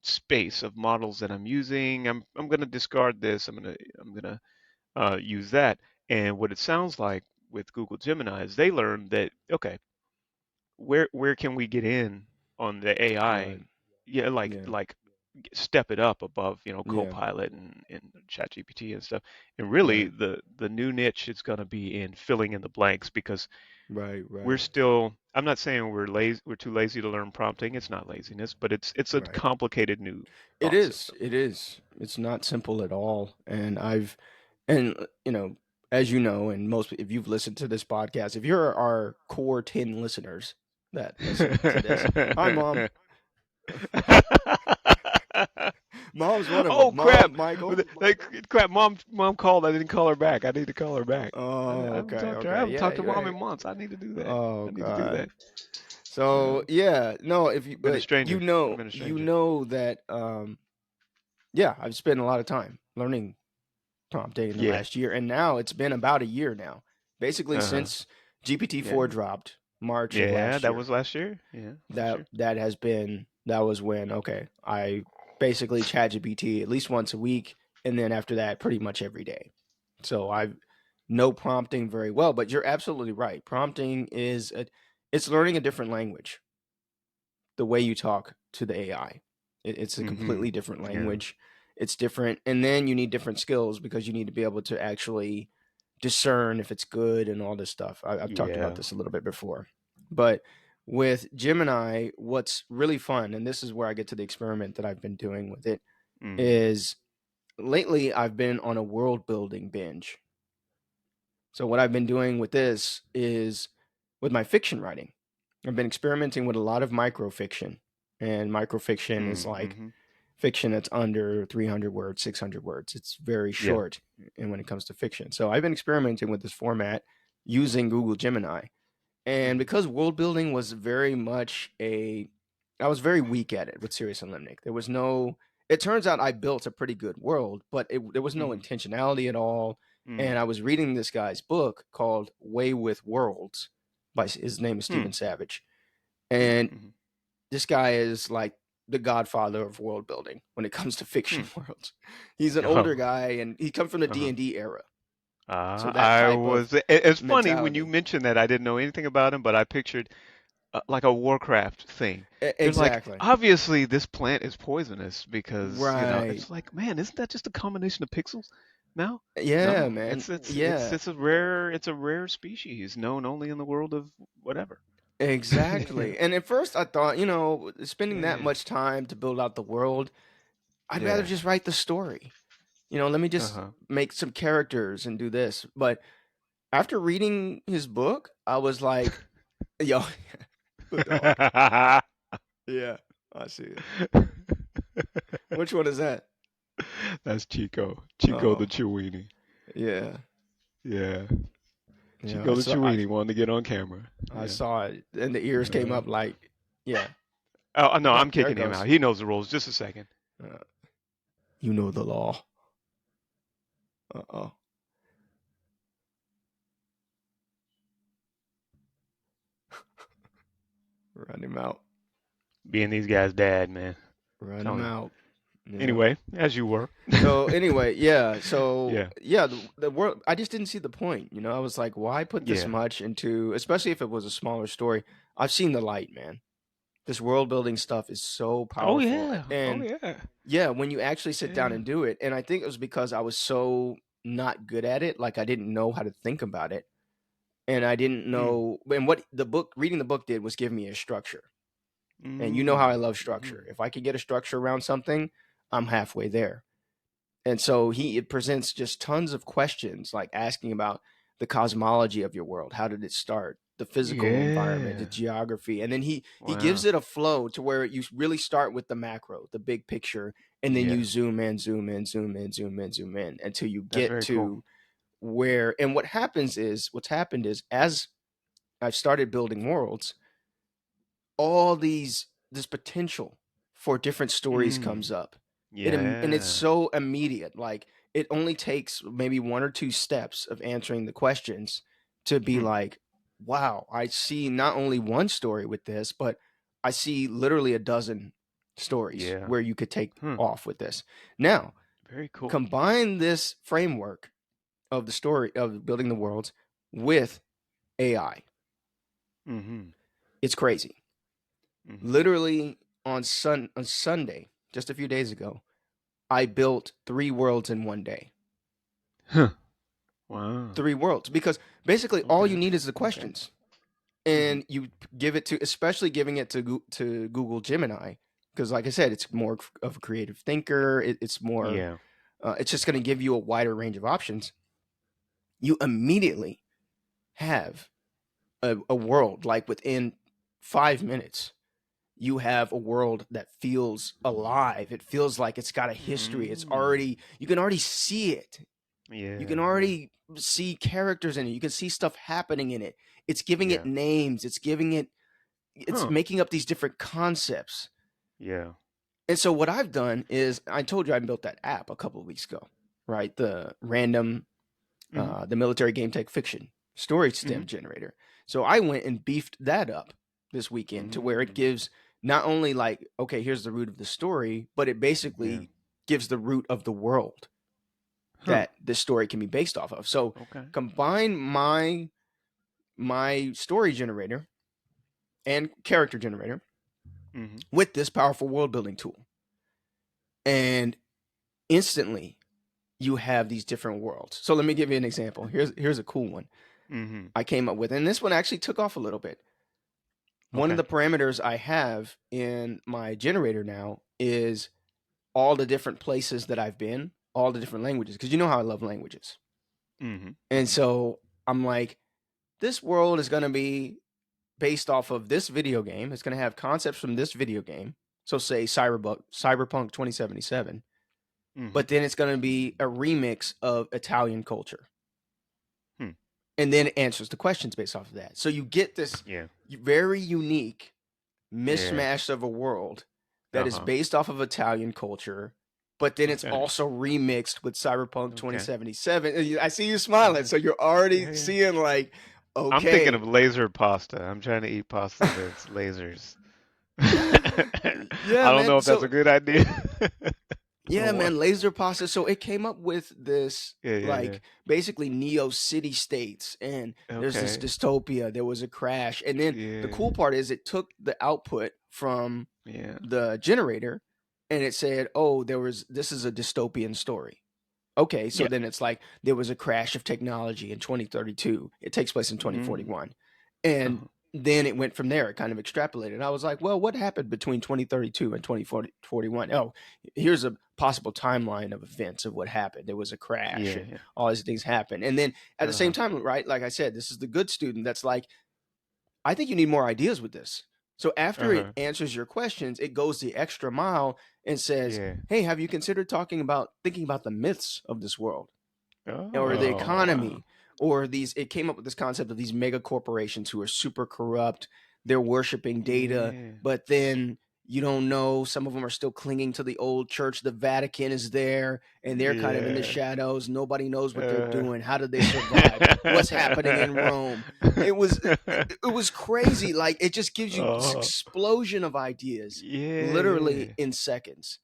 space of models that I'm using. I'm gonna discard this. I'm gonna use that. And what it sounds like with Google Gemini is they learned that, okay, where can we get in on the AI? Right. Yeah, Yeah. step it up above, Yeah. Copilot and ChatGPT and stuff. And Right. really, the new niche is going to be in filling in the blanks because Right. we're Right. still. I'm not saying we're lazy. We're too lazy to learn prompting. It's not laziness, but it's a Right. complicated new It thought is. system. It is. It's not simple at all. And as you know, and most, if you've listened to this podcast, if you're our core 10 listeners that listen to this, hi, mom. Mom's one of them. Oh crap! Mom, Michael. Like crap! Mom called. I didn't call her back. I need to call her back. Oh, I haven't okay. talked to her. I Okay. haven't Yeah. talked to You're mom right. in months. I need to do that. Oh, I need to do God. that. Uh, So, yeah. No, if you, been a but stranger. I've been a you stranger. know that, yeah, I've spent a lot of time learning prompting in the Yeah. last year, and now it's been about a year now, basically Uh huh. since GPT-4 Yeah. dropped March of Yeah. last That year. was last year. Yeah, for That sure. that has been that was when I basically chat GPT at least once a week, and then after that, pretty much every day. So I know prompting very well, but you're absolutely right. Prompting it's learning a different language, the way you talk to the AI. It's a Mm-hmm. completely different Yeah. language. It's different, and then you need different skills because you need to be able to actually discern if it's good and all this stuff. I've talked about Yeah. this a little bit before, but with Gemini, what's really fun, and this is where I get to the experiment that I've been doing with it, Mm-hmm. is lately I've been on a world building binge. So what I've been doing with this is with my fiction writing. I've been experimenting with a lot of microfiction and microfiction is like Mm-hmm. fiction that's under 300 words, 600 words. It's very Yeah. short and when it comes to fiction. So I've been experimenting with this format using Google Gemini. And Mm-hmm. because world building was very much a I was very weak at it with Sirius and Limnic. There was no it turns out I built a pretty good world, but there was no Mm-hmm. intentionality at all. Mm-hmm. And I was reading this guy's book called Way with Worlds by his name is Hmm. Stephen Savage. And Mm-hmm. this guy is like the godfather of world building when it comes to fiction Hmm. worlds. He's an older Oh. guy and he comes from the Uh-huh. D&D era. So that I type of was. It's funny when you mentality. mentioned that. I didn't know anything about him, but I pictured like a Warcraft thing. You're like, Exactly. obviously this plant is poisonous because Right. it's like, man, isn't that just a combination of pixels? No, Yeah, no, man. it's Yeah, a rare species known only in the world of whatever. exactly. And at first I thought, spending that Yeah, much time to build out the world, I'd rather yeah, just write the story. Let me uh just huh. make some characters and do this. But after reading his book, I was like, yo, the dog. Yeah, I see it. Which one is that? That's Chico. Chico the Oh, Chewini. yeah. Yeah, Yeah, Chico the Chewini wanted to get on camera. I Yeah. saw it and the ears came Uh, up like, yeah. oh no, Oh, I'm there it kicking him goes. out. He knows the rules. Just a second. Uh, you know the law. Uh-oh. Run him out. Being these guys' dad, man. Run him Telling you. out. Yeah. Anyway, as you were. So anyway, yeah. So Yeah. yeah, the world. I just didn't see the point. I was like, why put this Yeah. much into, especially if it was a smaller story. I've seen the light, man. This world building stuff is so Oh powerful, yeah. Oh and yeah. yeah, when you actually sit down Yeah. and do it, and I think it was because I was so not good at it, like I didn't know how to think about it, and I didn't Mm. know. And what reading the book did was give me a structure. And you know how I Mm. love Mm-hmm. structure. If I could get a structure around something, I'm halfway there. And so it presents just tons of questions, like asking about the cosmology of your world. How did it start? The physical environment, the Yeah. geography, and then he gives Wow. it a flow to where you really start with the macro, the big picture, and then you Yeah. zoom in, zoom in, zoom in, zoom in, zoom in until you That's get very cool. to where. And what's happened is as I've started building worlds, all this potential for different stories Mm. comes up. And it's Yeah. so immediate. Like it only takes maybe one or two steps of answering the questions to be Hmm. like, wow, I see not only one story with this, but I see literally a dozen stories Yeah. where you could take Huh. off with this. Now, Very cool. combine this framework of the story of building the worlds with AI. Mm-hmm. It's crazy. Mm-hmm. Literally on Sunday, just a few days ago, I built 3 worlds in one day. Huh. Wow. 3 worlds because basically all you Okay. need is the Okay. questions, Mm-hmm. and you give it to, especially giving it to Google Gemini, because like I said, it's more of a creative thinker. It's more, Yeah. it's just going to give you a wider range of options. You immediately have a world like within 5 minutes. You have a world that feels alive. It feels like it's got a history. Mm. You can already see it. You Yeah. can Yeah. already see characters in it. You can see stuff happening in it. It's giving it Yeah. names. It's Huh. making up these different concepts. Yeah. And so what I've done is I told you I built that app a couple of weeks ago, right? The random, Mm-hmm. the military game tech fiction story Mm-hmm. stem generator. So I went and beefed that up this weekend to where it Mm. gives not only like, okay, here's the root of the story, but it Yeah. basically gives the root of the world Huh. that this story can be based off of. So Okay. combine my story generator and character generator Mm-hmm. with this powerful world building tool, and instantly you have these different worlds. So let me give you an example. Here's a cool one Mm-hmm. I came up with, and this one actually took off a little bit. One of Okay. the parameters I have in my generator now is all the different places that I've been, all the different languages, because you know how I love languages. Mm-hmm. And Mm-hmm. so I'm like, this world is going to be based off of this video game. It's going to have concepts from this video game. So say Cyberpunk 2077, Mm-hmm. but then it's going to be a remix of Italian culture. Hmm. And then it answers the questions based off of that. So you get this Yeah. very unique Yeah. mishmash of a world that is Uh-huh. based off of Italian culture, but then it's Okay. also remixed with Cyberpunk Okay. 2077. And I see you smiling, Okay. so you're Yeah, already yeah. seeing like, I'm thinking of okay, laser pasta. I'm trying to eat pasta that's lasers. I yeah, don't know man. if that's a So good idea or yeah, what. man, laser pasta. So it came up with this Yeah, yeah, yeah. like basically neo city states, and there's this Okay. dystopia. There was a crash, and then the Yeah. cool part is it took the output from Yeah. the generator, and it said, "Oh, this is a dystopian story." Okay, so Yeah. then it's like there was a crash of technology in 2032. It takes place in Mm. 2041. And Uh-huh. then it went from there. It kind of extrapolated. I was like, well, what happened between 2032 and 2041? Oh, here's a possible timeline of events of what happened. There was a crash Yeah, and yeah. all these things happened. And then at the same Uh-huh. time, right, like I said, this is the good student that's like, I think you need more ideas with this. So after it Uh-huh. answers your questions, it goes the extra mile and says, Yeah. hey, have you considered thinking about the myths of this world? Or the Oh, wow. economy, or these it came up with this concept of these mega corporations who are super corrupt. They're worshiping data, Yeah. but then you don't know, some of them are still clinging to the old church. The Vatican is there and they're kind of in the Yeah. shadows. Nobody knows what they're Uh. doing. How did they survive? What's happening in Rome? It was crazy. Like, it just gives you this Oh, explosion of ideas yeah, literally yeah. in seconds.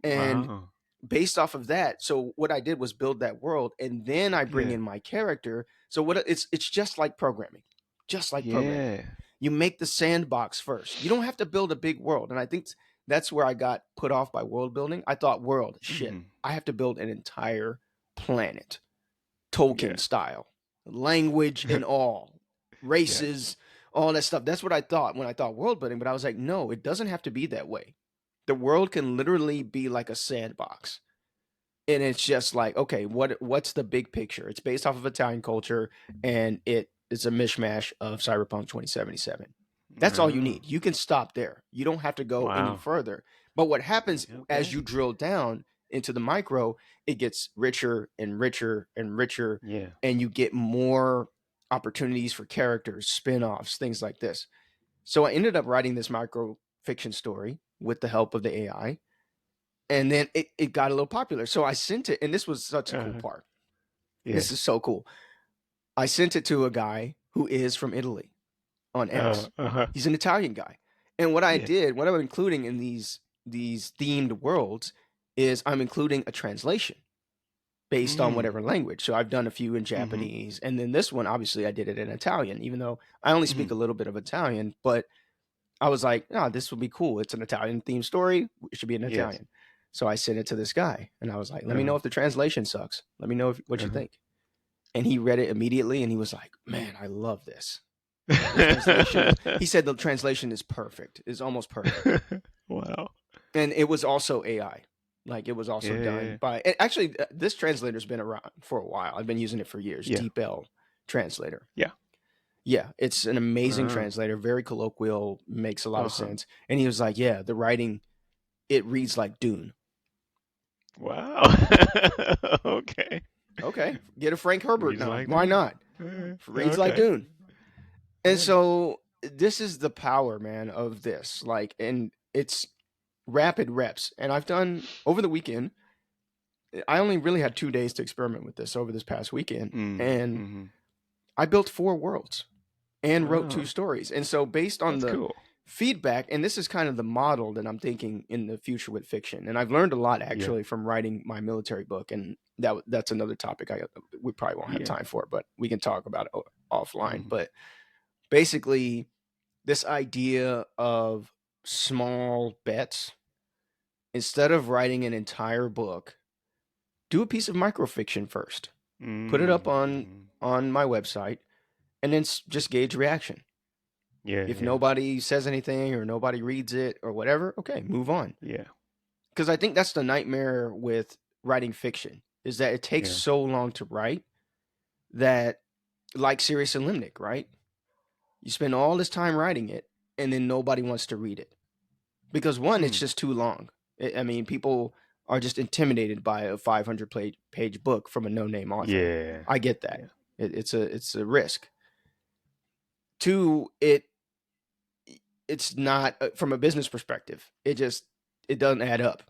And Wow. based off of that, so what I did was build that world, and then I bring Yeah. in my character. So what it's just like programming. Just like programming. Yeah. You make the sandbox first. You don't have to build a big world. And I think that's where I got put off by world building. I thought, world, shit. Mhm. I have to build an entire planet, Yeah. Tolkien style, language and all, Yeah. races, all that stuff. That's what I thought when I thought world building, but I was like, no, it doesn't have to be that way. The world can literally be like a sandbox, and it's just like, okay, what's the big picture? It's based off of Italian culture, and it's a mishmash of Cyberpunk 2077. That's all you Oh, need. You can stop there. You don't have to go any wow. further. But what happens as Okay. you drill down into the micro, it gets richer and richer and richer, Yeah. and you get more opportunities for characters, spin-offs, things like this. So I ended up writing this micro fiction story with the help of the AI, and then it got a little popular. So I sent it, and this was such a cool Uh-huh. part. Yeah. This is so cool. I sent it to a guy who is from Italy on X. Uh-huh. He's an Italian guy. And Yeah. what I'm including in these themed worlds is I'm including a translation based on Mm. whatever language. So I've done a few in Mhm. Japanese, and then this one obviously I did it in Italian, even though I only speak Mhm. a little bit of Italian, but I was like, "Oh, this would be cool. It's an Italian themed story. It should be in Yes. Italian." So I sent it to this guy, and I was like, "Let me Uh-huh. know if the translation sucks. Let me know what you Uh-huh. think." And he read it immediately, and he was like, "Man, I love this. The translation is." He said the translation is perfect. Is almost perfect. Wow. And it was also AI. Like, it was also Yeah, done yeah. by, and actually, this translator's been around for a while. I've been using it for years. Yeah. DeepL translator. Yeah. Yeah, it's an amazing Uh, translator. Very colloquial, makes a lot of uh-huh. sense. And he was like, "Yeah, the writing, it reads like Dune." Wow. Okay. Okay, get a Frank Herbert Reads nod. like Why that. not? Reads like Okay. Dune. And Yeah. so this is the power, man, of this. Like, and it's rapid reps. And I've done over the weekend. I only really had 2 days to experiment with this over this past weekend, Mm. and Mhm. I built 4 worlds and wrote two Oh, stories. And so, based on that's the cool. feedback, and this is kind of the model that I'm thinking in the future with fiction. And I've learned a lot Yeah. actually from writing my military book, and that's another topic we probably won't have Yeah. time for, but we can talk about it offline. Mhm. But basically, this idea of small bets, instead of writing an entire book, do a piece of microfiction first. Put it up Mm. on Mhm. my website, and then just gauge reaction. Yeah, If yeah. nobody says anything or nobody reads it or whatever, okay, move on. Yeah. Because I think that's the nightmare with writing fiction, is that it takes Yeah. so long to write that, like Sirius and Limnic, right? You spend all this time writing it, and then nobody wants to read it. because one, it's Mm. just too long. I mean, people are just intimidated by a 500 page book from a no name author. Yeah. I get that. Yeah. It's a risk. Two, it's not from a business perspective. It doesn't add up,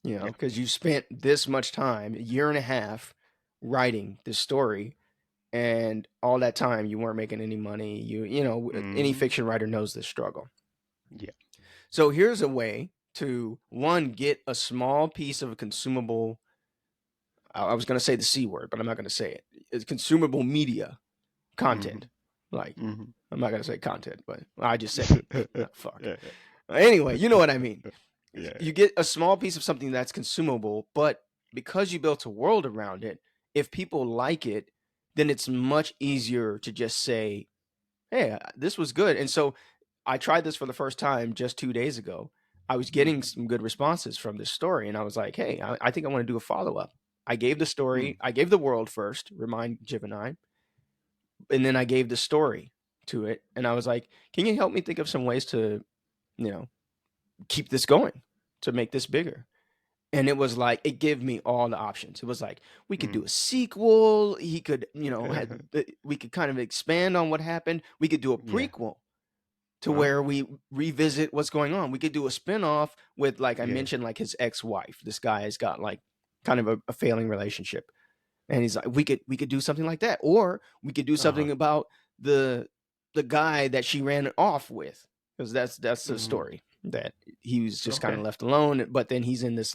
Yeah. because you spent this much time, a year and a half, writing this story, and all that time you weren't making any money. Any Hmm. fiction writer knows this struggle. Yeah. So here's a way to, one, get a small piece of a consumable. I was going to say the C word, but I'm not going to say it. It's consumable media content. Hmm. Like, Hmm. I'm not going to say content, but I just said it. Oh, fuck. Yeah. Anyway, you know what I mean. Yeah. You get a small piece of something that's consumable, but because you built a world around it, if people like it, then it's much easier to just say, hey, this was good. And so I tried this for the first time just 2 days ago. I was getting Hmm. some good responses from this story, and I was like, hey, I think I want to do a follow up. I gave the Mm. story, I gave the world first, remind Gemini, and then I gave the story to it. And I was like, can you help me think of some ways to, you know, keep this going, to make this bigger? And it was like, it gave me all the options. It was like, we could do Mm. a sequel. He could, we could kind of expand on what happened. We could do a Yeah. prequel to Oh. where we revisit what's going on. We could do a spinoff with, like I Yeah. mentioned, like his ex-wife. This guy has got like kind of a failing relationship, and he's like, we could do something like that, or we could do Uh-huh. something about the guy that she ran off with, because that's the Hmm. story, that he was just kind of Okay. left alone, but then he's in this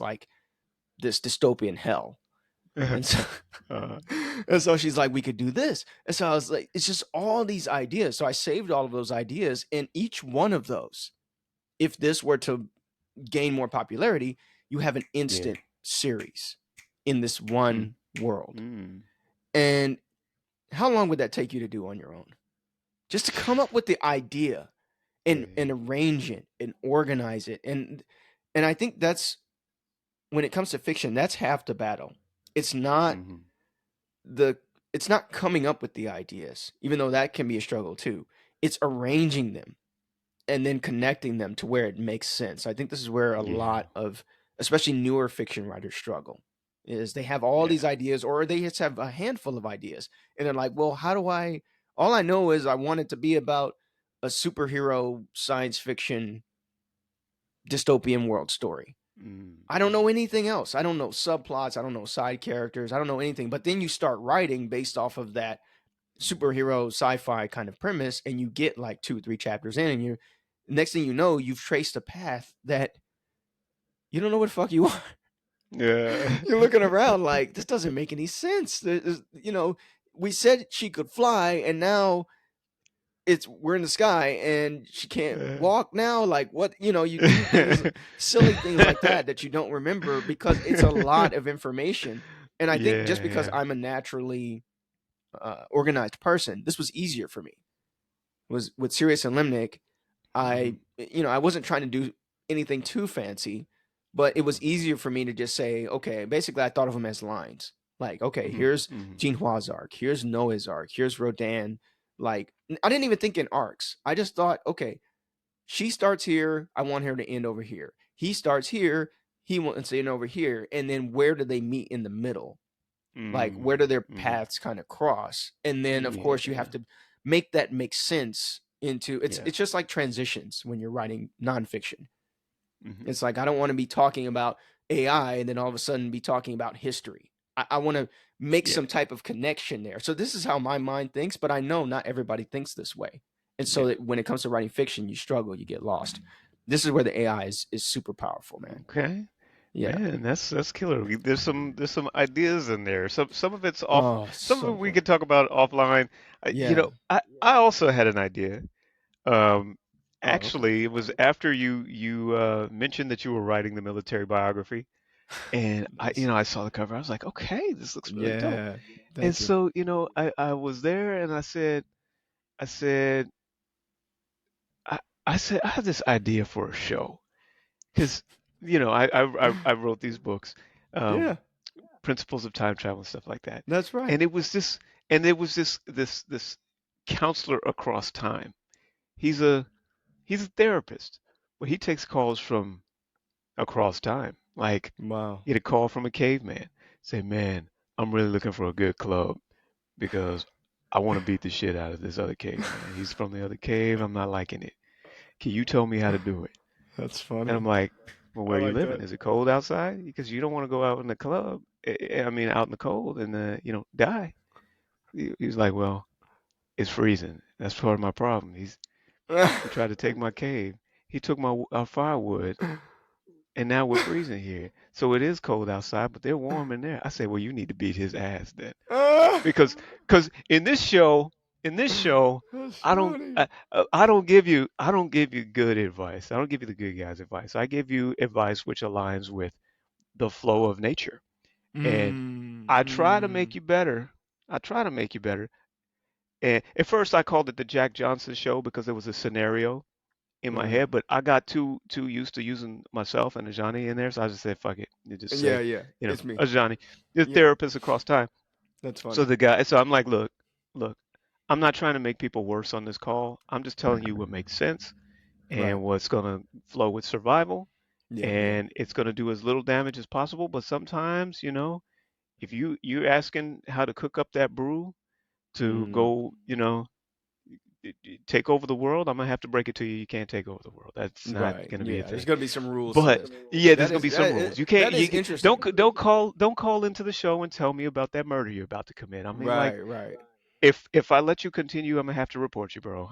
dystopian hell, and so. Uh, And so she's like, we could do this. And so I was like, it's just all these ideas. So I saved all of those ideas. And each one of those, if this were to gain more popularity, you have an yeah. instant series in this Mm. one world. Mm. And how long would that take you to do on your own? Just to come up with the idea and Yeah. arrange it and organize it. And I think that's, when it comes to fiction, that's half the battle. It's not Hmm. the it's not coming up with the ideas, even though that can be a struggle too. It's arranging them and then connecting them to where it makes sense. I think this is where a Yeah. lot of, especially newer fiction writers, struggle. Is they have all Yeah. these ideas, or they just have a handful of ideas, and they're like, well, how do I, all I know is I want it to be about a superhero science fiction dystopian world story. I don't know Mm. anything else. I don't know subplots. I don't know side characters. I don't know anything. But then you start writing based off of that superhero sci-fi kind of premise, and you get like 2 or 3 chapters in, and you, next thing you know, you've traced a path that you don't know what the fuck you are. Yeah. You're looking around like, this doesn't make any sense. We said she could fly, and now we're in the sky and she can't walk now. Like, what, you do things, silly things like that you don't remember, because it's a lot of information. And I think just because Yeah. I'm a naturally organized person, this was easier for me. Was with Sirius and Limnic, Hmm. I wasn't trying to do anything too fancy, but it was easier for me to just say, okay, basically I thought of them as lines. Like, okay, Hmm. here's Hmm. Jean Hua's arc, here's Noah's arc, here's Rodan. Like, I didn't even think in arcs. I just thought, okay, she starts here, I want her to end over here. He starts here, he wants to end over here. And then where do they meet in the middle? Like, where do their Hmm. paths kind of cross? And then of course you have Yeah. to make that make sense into, it's Yeah. it's just like transitions when you're writing nonfiction. Hmm. It's like, I don't want to be talking about AI and then all of a sudden be talking about history. I want to make Yeah. some type of connection there. So this is how my mind thinks, but I know not everybody thinks this way. And so Yeah. that when it comes to writing fiction, you struggle, you get lost. This is where the AI is super powerful, man. Okay. Yeah. Man, that's killer. There's some ideas in there. Some of it's off. Oh, Some of so it we good. could talk about offline. Yeah. I also had an idea. Um, Oh, okay. Actually, it was after you mentioned that you were writing the military biography, and Nice. I saw the cover. I was like, okay, this looks really dope. Yeah. And Thank you. so, I was there, and I said, I, I said, I have this idea for a show because, I wrote these books. Um, Yeah, Principles of time travel and stuff like that. that's right. And it was this, and there was this counselor across time. He's a he's a therapist, Well, he takes calls from across time. Like, Wow. get a call from a caveman. Say, man, I'm really looking for a good club because I want to beat the shit out of this other caveman. He's from the other cave. I'm not liking it. Can you tell me how to do it? That's And funny. I'm like, well, I where are you like living? that. Is it cold outside? Because you don't want to go out in the club. I mean, out in the cold and die. He's like, well, it's freezing. That's part of my problem. He tried to take my cave. He took my our firewood, and now we're freezing here. So it is cold outside, but they're warm in there. I say, well, you need to beat his ass then, because in this show, That's I don't funny. I don't give you good advice. I don't give you the good guys advice. I give you advice which aligns with the flow of nature, and Mm, I try to make mm. you better. I try to make you better. And at first, I called it the Jack Johnson show because it was a scenario in my Right. head, but I got too used to using myself and Ajani in there, so I just said, "Fuck it." You just Yeah, say, yeah. It's me. Ajani, the Yeah. therapist across time. That's So funny. the guy, so I'm like, look, I'm not trying to make people worse on this call. I'm just telling you what makes sense Right. and what's gonna flow with survival, Yeah, yeah. and it's gonna do as little damage as possible. But sometimes, if you're asking how to cook up that brew to Mm. go, take over the world, I'm gonna have to break it to you. You can't take over the world. That's not Right. gonna be a Yeah. There's thing. gonna be some rules to But this. yeah, there's That gonna is be some that rules. is, You can't. that is interesting. Don't call into the show and tell me about that murder you're about to commit. I mean, like, Right, right. if I let you continue, I'm gonna have to report you, bro.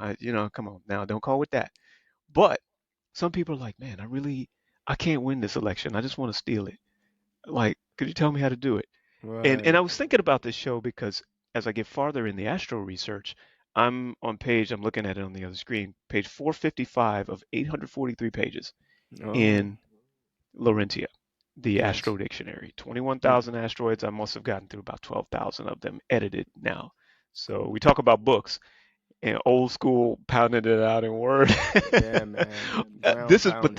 Come on now, don't call with that. But some people are like, man, I can't win this election. I just want to steal it. Like, could you tell me how to do it? And Right. I was thinking about this show because as I get farther in the astro research, I'm looking at it on the other screen, page 455 of 843 pages Oh, in Laurentia, the nice. Astro Dictionary. Mm. 21,000 asteroids. I must have gotten through about 12,000 of them edited now. So we talk about books and old school pounding it out in Word. Yeah, man. Ground This pounding. is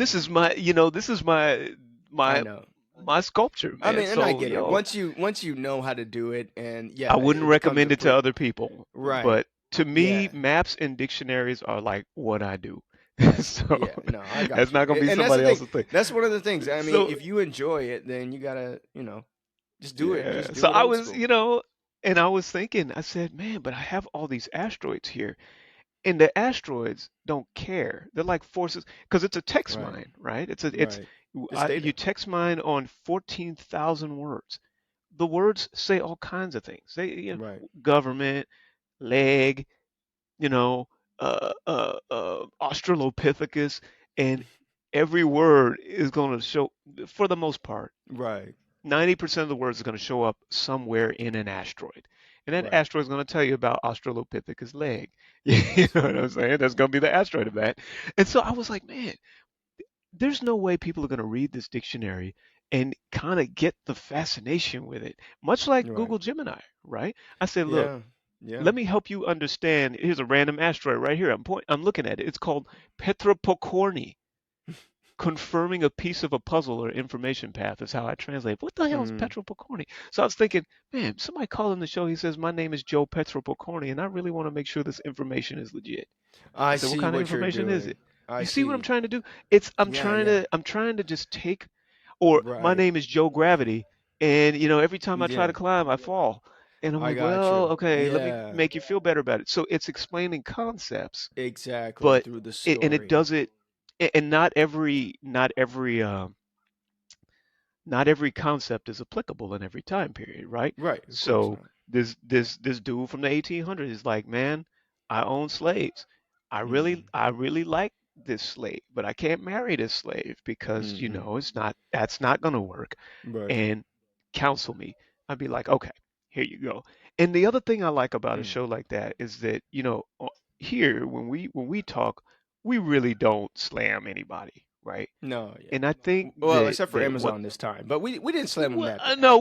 this is I my know. my sculpture, I man. mean, and I So get it. Once you know how to do it, and I yeah, wouldn't it becomes a recommend it to pretty other people, right. but to me, Yeah. maps and dictionaries are like what I do. That's So yeah. No, I that's got you. not gonna be And that's the somebody thing. else's thing. That's one of the things. I mean, So if you enjoy it, then you gotta, just do it. yeah, Just so do it I old was, school. and I was thinking, I said, man, but I have all these asteroids here, and the asteroids don't care. They're like forces because it's a text Right. mine, right? Right. It's You data. text mine on 14,000 words. The words say all kinds of things. Right. Government, leg, you know, Australopithecus, and every word is going to show, for the most part, Right. 90% of the words are going to show up somewhere in an asteroid. And that Right. asteroid is going to tell you about Australopithecus leg. You That's know what I'm funny. saying? That's going to be the asteroid of that. And so I was like, man, there's no way people are going to read this dictionary and kind of get the fascination with it, much like Right. Google Gemini, right? I said, look, Yeah. Yeah. let me help you understand. Here's a random asteroid right here. I'm looking at it. It's called Petra Pocorni. Confirming a piece of a puzzle or information path is how I translate. What the hell is Mm. Petro Pocorni? So I was thinking, man, somebody calling the show. He says, my name is Joe Petro Pocorni, and I really want to make sure this information is legit. I I said, what see kind of what you're information is doing. it? I You see what I'm see. trying to do? Yeah. Yeah. I'm trying to just take, or my Right. name is Joe Gravity, and every time I try Yeah. to climb, I fall. And I'm I like, got you. well, okay, let me Yeah. make you feel better about it. So it's explaining concepts, Exactly. but Through the and it story. does it, and not every concept is applicable in every time period, right? Right. Of course So not. this dude from the 1800s is like, man, I own slaves. Mm. I really like this slave, but I can't marry this slave because Mm-hmm. that's not going to work. Right. And counsel me. I'd be like, okay, here you go. And the other thing I like about a Mm. show like that is that here when we talk, we really don't slam anybody, right? No. Yeah. And I think Well, except for that what Amazon this time, but we didn't slam them well, that bad. no,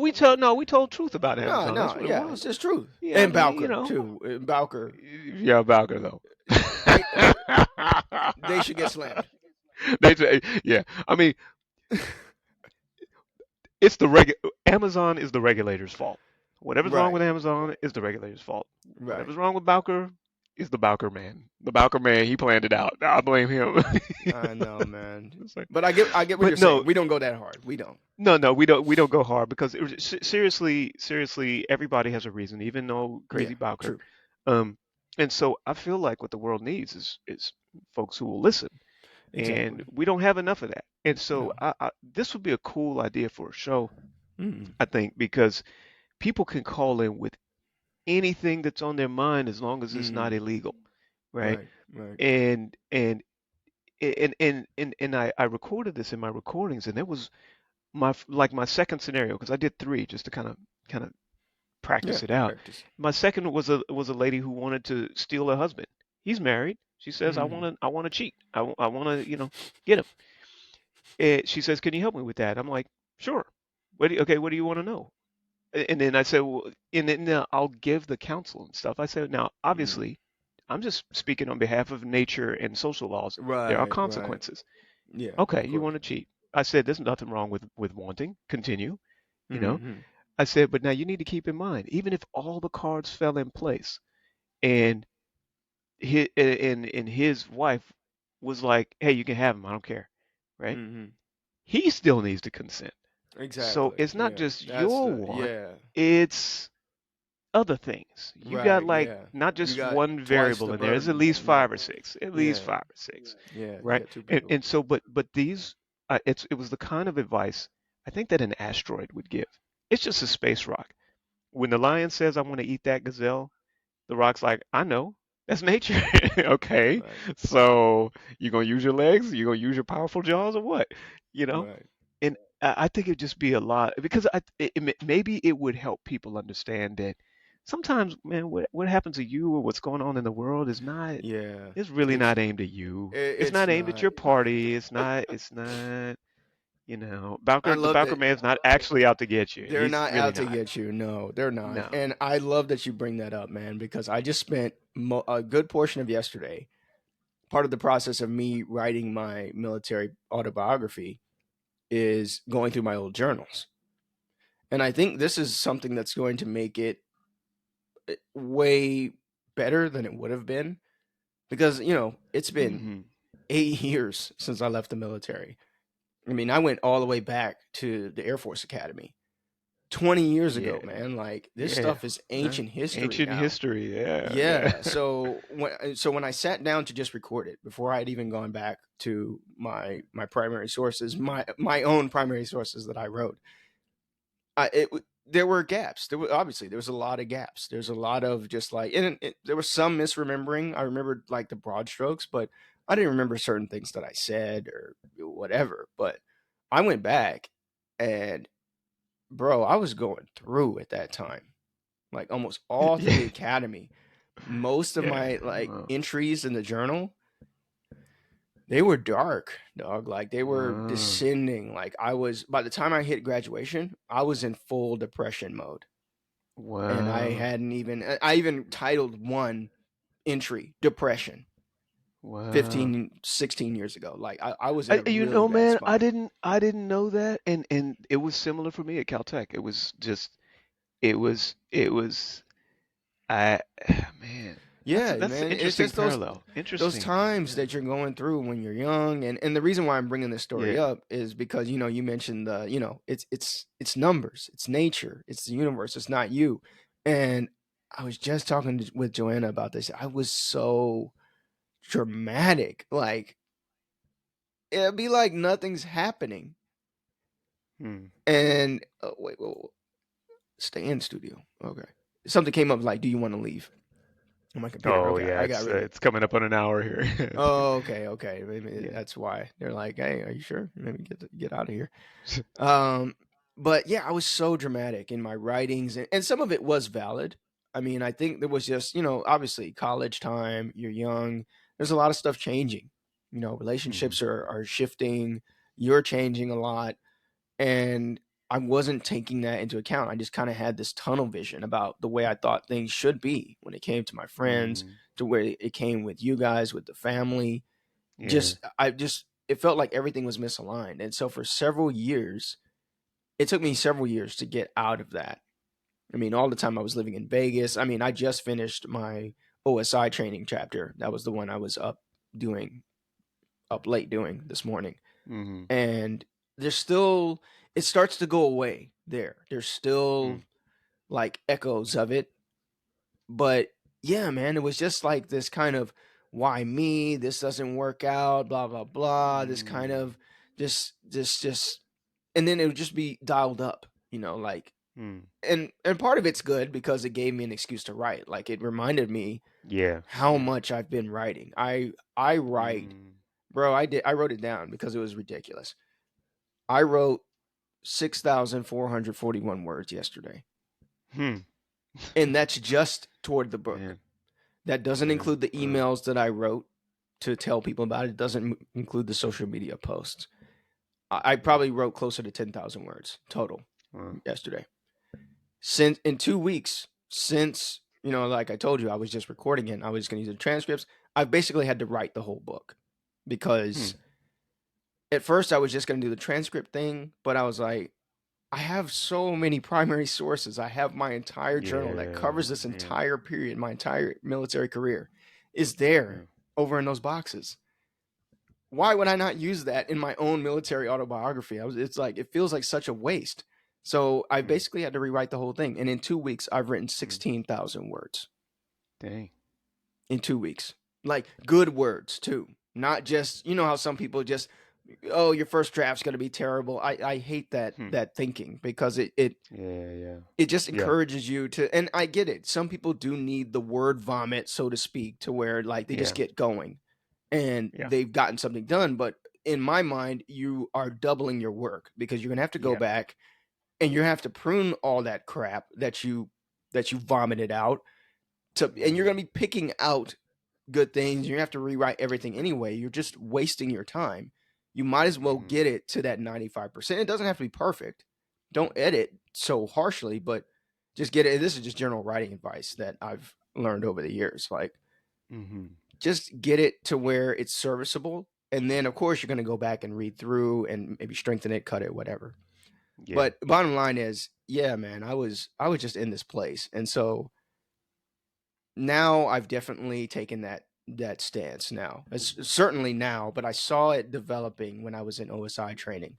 we told truth about No. Amazon. That's No. what it Yeah. was. It's just truth. Yeah, I And mean, Bowker too. Bowker. yeah, Bowker though. They they should get slammed. Yeah. I mean, Amazon is the regulator's fault. Whatever's wrong Right. with Amazon is the regulator's fault. Right. Whatever's wrong with Bowker is the Bowker man. The Bowker man, he planned it out. I blame him. I know, man. It's like, But I get what you're but saying. no, We don't go that hard. We don't. no, we don't go hard because seriously, everybody has a reason, even though Yeah, crazy Bowker. true. Um, and so I feel like what the world needs is folks who will listen, and Exactly. we don't have enough of that. And so No. this would be a cool idea for a show, Mm. I think, because people can call in with anything that's on their mind as long as it's not Mm. illegal, right? Right. Right. And I recorded this in my recordings, and it was my second scenario because I did three just to kind of Yeah. practice it out. Practice. My second was a lady who wanted to steal her husband. He's married. She says, Mm. I want to cheat. I want to, get him. And she says, can you help me with that? I'm like, sure. Okay, what do you want to know? And then I said, well, and then I'll give the counsel and stuff. I said, now, Mm. obviously, I'm just speaking on behalf of nature and social laws. There are Right. Right. consequences. Yeah. Okay, Of you course. want to cheat. I said, there's nothing wrong with wanting. Continue, you know. Mm. I said, but now you need to keep in mind, even if all the cards fell in place and his wife was like, hey, you can have him, I don't care, right? Mm. He still needs to consent. So Exactly. it's not Yeah. just That's your the. want, Yeah. it's other things. You got Right. like Yeah. not You just got one twice variable the in there. There's at burden. least Yeah. five or six. At least Yeah. five or six, Yeah. You right? got two And people. and so, but these, it was the kind of advice I think that an asteroid would give. It's just a space rock. When the lion says, "I want to eat that gazelle," the rock's like, "I know. That's nature." Okay, Right. so you gonna use your legs? You gonna use your powerful jaws or what? You know? Right. And I think it'd just be a lot because maybe it would help people understand that sometimes, man, what happens to you or what's going on in the world is not, Yeah. it's really It's not aimed at you. It's it's not aimed at not. your party. It's not, I The love Bowker that. man's not actually out to get you. They're He's not really out to not. get you. No, they're not. No. And I love that you bring that up, man, because I just spent a good portion of yesterday, part of the process of me writing my military autobiography is going through my old journals. And I think this is something that's going to make it way better than it would have been because, it's been Hmm. 8 years since I left the military. I mean, I went all the way back to the Air Force Academy 20 years Yeah. ago, man. Like this Yeah. stuff is No. ancient history Ancient now. history. Yeah. Yeah. Yeah. So when I sat down to just record it, before I had even gone back to my primary sources, my own primary sources that I wrote, there were gaps. There was a lot of gaps. There's a lot of just like, and there was some misremembering. I remembered like the broad strokes, but I didn't remember certain things that I said or whatever. But I went back and bro, I was going through at that time, like almost all through Yeah. the academy. Most of Yeah. my like Wow. entries in the journal, they were dark, dog. Like they were Wow. descending. Like I was by the time I hit graduation, I was in full depression mode. And Wow. I even titled one entry Depression Wow. 15, 16 years ago. Like I was in a You really know, bad man, spot. I didn't know that, and it was similar for me at Caltech. It was just, it was, I, man, Yeah, that's an man. It's interesting just parallel. those Interesting. times Yeah. that you're going through when you're young, and the reason why I'm bringing this story Yeah. up is because you mentioned the it's numbers, it's nature, it's the universe, it's not you. And I was just talking with Joanna about this. I was so dramatic, like it'd be like nothing's happening. Hmm. And wait, stay in studio. Okay, something came up like, do you want to leave? On my computer. Oh Okay, yeah, I got rid of it. it's coming up on an hour here. Oh, okay, okay. Maybe Yeah. that's why they're like, "Hey, are you sure? Maybe get out of here." Um, but yeah, I was so dramatic in my writings, and some of it was valid. I mean, I think there was just obviously college time. You're young. There's a lot of stuff changing. Hmm. Relationships are shifting. You're changing a lot, and I wasn't taking that into account. I just kind of had this tunnel vision about the way I thought things should be when it came to my friends, Hmm. to where it came with you guys, with the family. Yeah. Just it felt like everything was misaligned. And so for several years, it took me several years to get out of that. I mean, all the time I was living in Vegas. I mean, I just finished my OSI training chapter. That was the one I was up late doing this morning. Mm-hmm. And there's still, it starts to go away there. There's still Mm. like echoes of it. But yeah, man, it was just like this kind of, why me? This doesn't work out, blah, blah, blah. This kind Mm. of just, and then it would just be dialed up, like, Mm. and part of it's good because it gave me an excuse to write. Like, it reminded me Yeah. how Yeah. much I've been writing. I write, Mm. bro. I wrote it down because it was ridiculous. I wrote 6,441 words yesterday, Hmm. and that's just toward the book. Man. That doesn't Man. include the Wow. emails that I wrote to tell people about it. It doesn't include the social media posts. I probably wrote closer to 10,000 words total Wow. yesterday. Since in 2 weeks, since, like I told you, I was just recording it and I was going to use the transcripts. I've basically had to write the whole book Hmm. because at first I was just going to do the transcript thing, but I was like, I have so many primary sources. I have my entire journal that Yeah. covers this Yeah. entire period, my entire military career is Yeah. there over in those boxes. Why would I not use that in my own military autobiography? It's like, it feels like such a waste. So I Hmm. basically had to rewrite the whole thing. And in 2 weeks, I've written Hmm. 16,000 words Dang. in 2 weeks. Like, good words too. Not just, how some people just, oh, your first draft's going to be terrible. I hate Hmm. that thinking because Yeah. Yeah. it just Yeah. encourages you to, and I get it, some people do need the word vomit, so to speak, to where like they just Yeah. get going and Yeah. they've gotten something done. But in my mind, you are doubling your work because you're gonna have to go Yeah. back and you have to prune all that crap that you vomited out to, and you're Mm-hmm. gonna be picking out good things. You have to rewrite everything anyway. You're just wasting your time. You might as well Mm-hmm. get it to that 95%. It doesn't have to be perfect. Don't edit so harshly, but just get it. This is just general writing advice that I've learned over the years. Like, Mm-hmm. just get it to where it's serviceable. And then, of course, you're going to go back and read through and maybe strengthen it, cut it, whatever. Yeah. But bottom line is, yeah, man, I was just in this place. And so now I've definitely taken that stance now. It's certainly now, but I saw it developing when I was in OSI training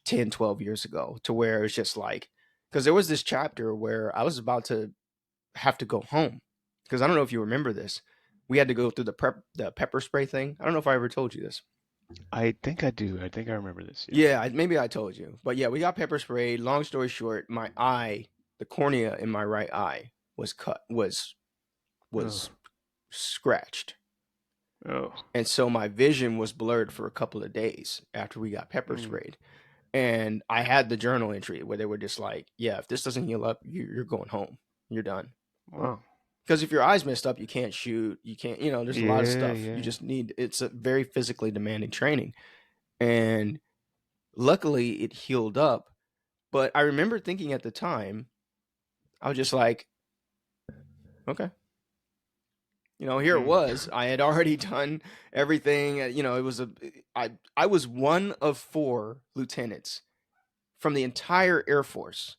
10, 12 years ago, to where it's just like, because there was this chapter where I was about to have to go home. Because I don't know if you remember this. We had to go through the pepper spray thing. I don't know if I ever told you this. I think I do. I think I remember this. Yeah. Yeah, maybe I told you. But yeah, we got pepper sprayed. Long story short, my eye, the cornea in my right eye was cut, Oh. was scratched. Oh. And so my vision was blurred for a couple of days after we got pepper Mm. sprayed. And I had the journal entry where they were just like, yeah, if this doesn't heal up, you're going home. You're done. Wow. Because if your eyes messed up, you can't shoot. You can't, there's a lot of Yeah. stuff. You Yeah. just need, it's a very physically demanding training. And luckily it healed up. But I remember thinking at the time, I was just like, okay. Here it Mm. was. I had already done everything. It was I was one of four lieutenants from the entire Air Force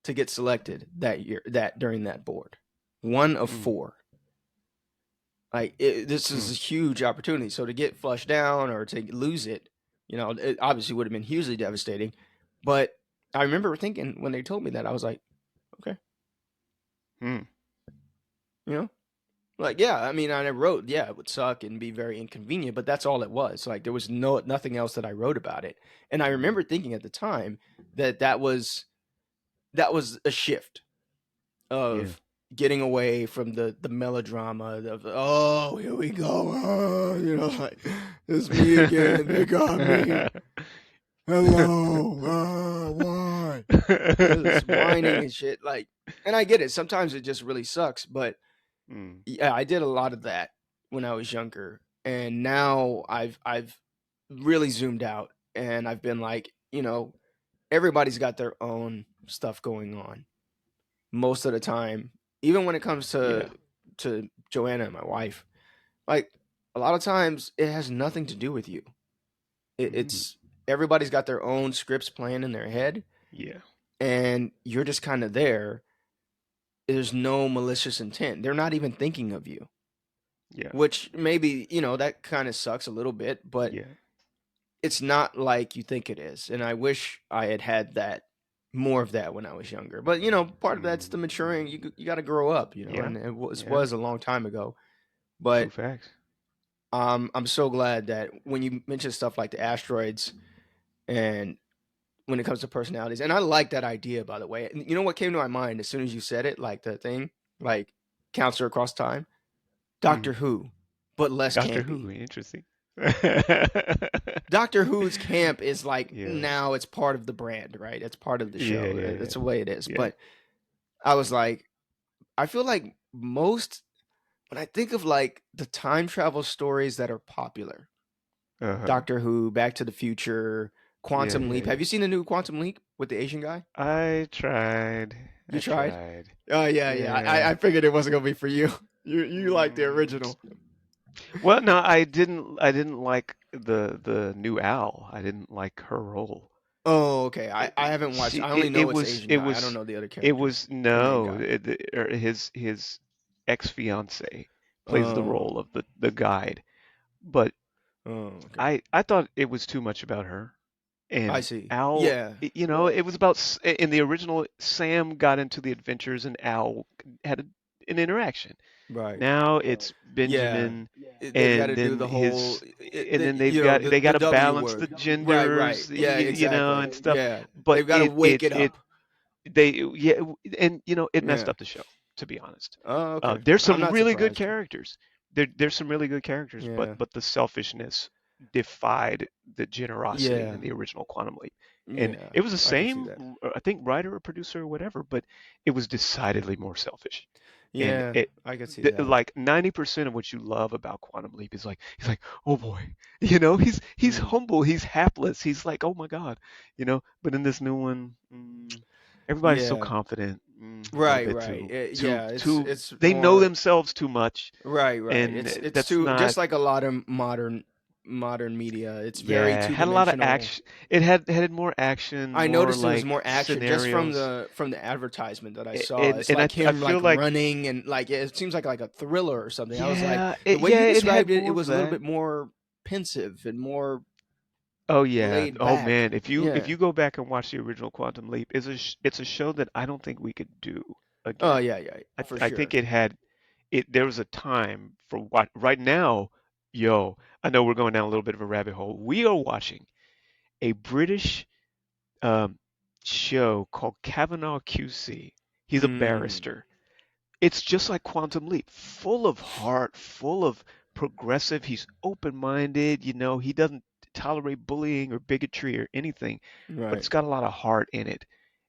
to get selected that year, that during that board. One of Mm. four. Like, this is Mm. a huge opportunity. So to get flushed down or to lose it, it obviously would have been hugely devastating. But I remember thinking when they told me that, I was like, okay, Mm. you know, like, yeah. I mean, I wrote, yeah, it would suck and be very inconvenient, but that's all it was. Like, there was nothing else that I wrote about it. And I Mm. remember thinking at the time that was a shift Yeah. of getting away from the melodrama of, oh, here we go, oh, like, it's me again, they got me, hello, why, it's whining and shit, like, and I get it, sometimes it just really sucks, but Mm. yeah, I did a lot of that when I was younger, and now I've really zoomed out, and I've been like, everybody's got their own stuff going on most of the time, even when it comes Yeah. to Joanna, my wife. Like, a lot of times it has nothing to do with you. Mm. It's everybody's got their own scripts playing in their head, Yeah. and you're just kind of there. there's no malicious intent. They're not even thinking of you, Yeah. which maybe, that kind of sucks a little bit, but Yeah. it's not like you think it is. And I wish I had had that more of that when I was younger. But, part of that's Mm. the maturing. You got to grow up, Yeah. and it Yeah. was a long time ago. True But facts. I'm so glad that when you mention stuff like the asteroids and when it comes to personalities, and I like that idea, by the way. And you know what came to my mind as soon as you said it, like the thing, like Counselor Across Time, Mm. Doctor Who, but less Doctor campy. Who, interesting. Doctor Who's camp is like Yeah. now it's part of the brand, right? It's part of the Yeah, show. yeah, That's yeah. the way it is. Yeah. But I was like, I feel like most when I think of like the time travel stories that are popular, Uh-huh. Doctor Who, Back to the Future, Yeah, Quantum yeah, Leap. Have yeah. you seen the new Quantum Leap with the Asian guy? I tried. You I tried? tried. Oh yeah, yeah. I, Yeah. I figured it wasn't gonna be for you. You like the Mm. original. Well, no, I didn't like the new Al. I didn't like her role. Oh, okay. I, It, I haven't watched. she I only it know it's the was Asian it guy. I don't was know the other it characters. was The main no guy. his ex-fiance plays the Oh, role of the guide. But oh, okay. I thought it was too much about her. I And see. Al, Yeah. it was about in the original, Sam got into the adventures and Al had an interaction. Right. Now it's Yeah. Benjamin, They've got and to do then the whole, they've got the they got to W balance the word. Right. Right. genders, Yeah. and Exactly. stuff. Yeah. But They've got to wake it it up. they yeah, and it messed Yeah. up the show, to be honest. Oh, okay. There's I'm some not really good surprised. characters. There's some really good characters, but Yeah. the selfishness defied the generosity Yeah. in the original Quantum Leap. And Yeah. it was the I can see same, that. I think, writer or producer or whatever, but it was decidedly more selfish. And Yeah. it I can see that. like 90% of what you love about Quantum Leap is like he's like, oh boy, he's Mm. humble, he's hapless, he's like, oh my God, But in this new one, everybody's so Yeah. confident, a little Right. bit Right. too Yeah. It's too. it's They know more. themselves too much, Right. Right. and It's that's too not. just like a lot of modern media. It's very Yeah, two had a lot of dimensional. action. It had more action, I more noticed it was like more action just from scenarios, the advertisement that I saw. and It's like I him feel like like running and like it seems like a thriller or something. I was like the way you it had described it, it more of was a little that. bit more pensive and more Oh yeah. laid Oh back. man, if Yeah. you go back and watch the original Quantum Leap, it's a show that I don't think we could do Oh again. yeah, yeah, for I think sure. it had it there was a time for what right now, yo, I know we're going down a little bit of a rabbit hole. We are watching a British um show called Cavanaugh QC. He's a Mm, barrister. It's just like Quantum Leap, full of heart, full of progressive. He's open-minded, he doesn't tolerate bullying or bigotry or anything, but it's right. got a lot of heart in it.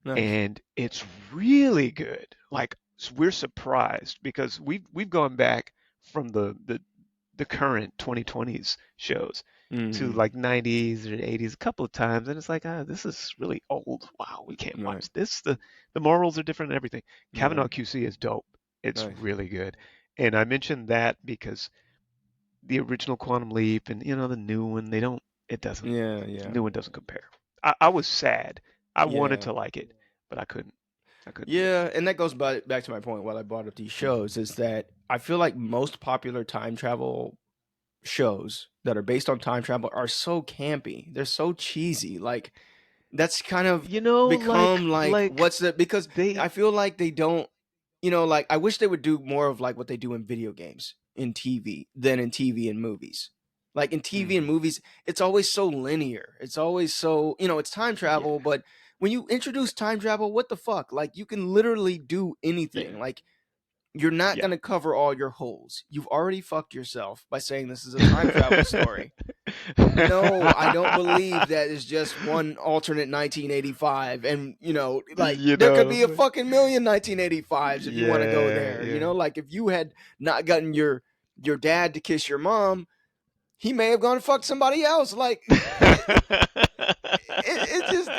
Nice. And it's really good. Like we're surprised because we've gone back from the current 2020s shows to Mm, like 90s or 80s a couple of times, and it's like, this is really old. Wow, we can't right. watch this. The morals are different and everything. Kavanaugh Right. QC is dope. It's Nice. really good. And I mentioned that because the original Quantum Leap and the new one, they don't it doesn't Yeah, the yeah. new one doesn't compare. I was sad. I wanted Yeah. to like it, but I couldn't. I couldn't do it. Yeah, and that goes back to my point while I brought up these shows is that I feel like most popular time travel shows that are based on time travel are so campy. They're so cheesy. Like that's kind of become like Like what's the because they I feel like they don't like I wish they would do more of like what they do in video games in TV than in TV and movies. Like in TV and mm, movies, it's always so linear. It's always so, it's time yeah, travel, but when you introduce time travel, what the fuck? Like you can literally do anything. yeah, Like you're not yeah. going to cover all your holes. You've already fucked yourself by saying this is a time travel story. No, I don't believe that is just one alternate 1985. And, like, You there know could what be I'm a saying? fucking million 1985s if you want to go Yeah, there. yeah. Like, if you had not gotten your dad to kiss your mom, he may have gone and fucked somebody else. Like, it just,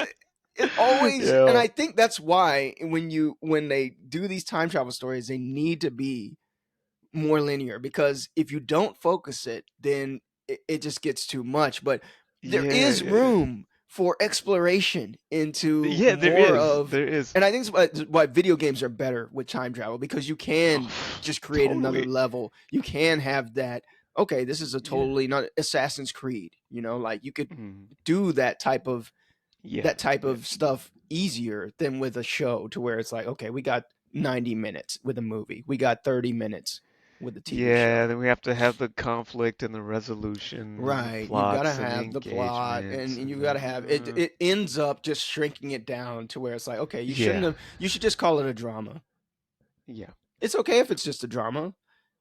it always, and Yeah, I think that's why when they do these time travel stories, they need to be more linear because if you don't focus it, then it just gets too much. But there yeah, is yeah, yeah. room for exploration into Yeah, there more is. of. There is. And I think it's why video games are better with time travel, because you can Oh, just create another totally. level. You can have that. Okay, this is a Yeah. totally not Assassin's Creed. Like you could Mm. do Yeah. that type Yeah. of stuff easier than with a show, to where it's like, okay, we got 90 minutes with a movie, we got 30 minutes with a TV Yeah, show. then we have to have the conflict and the resolution and the Right, you've got to plots and the have the plot, engagements and and you've got to have it. the It ends up just shrinking it down to where it's like, okay, you shouldn't yeah. have. You should just call it a drama. Yeah. It's okay if it's just a drama,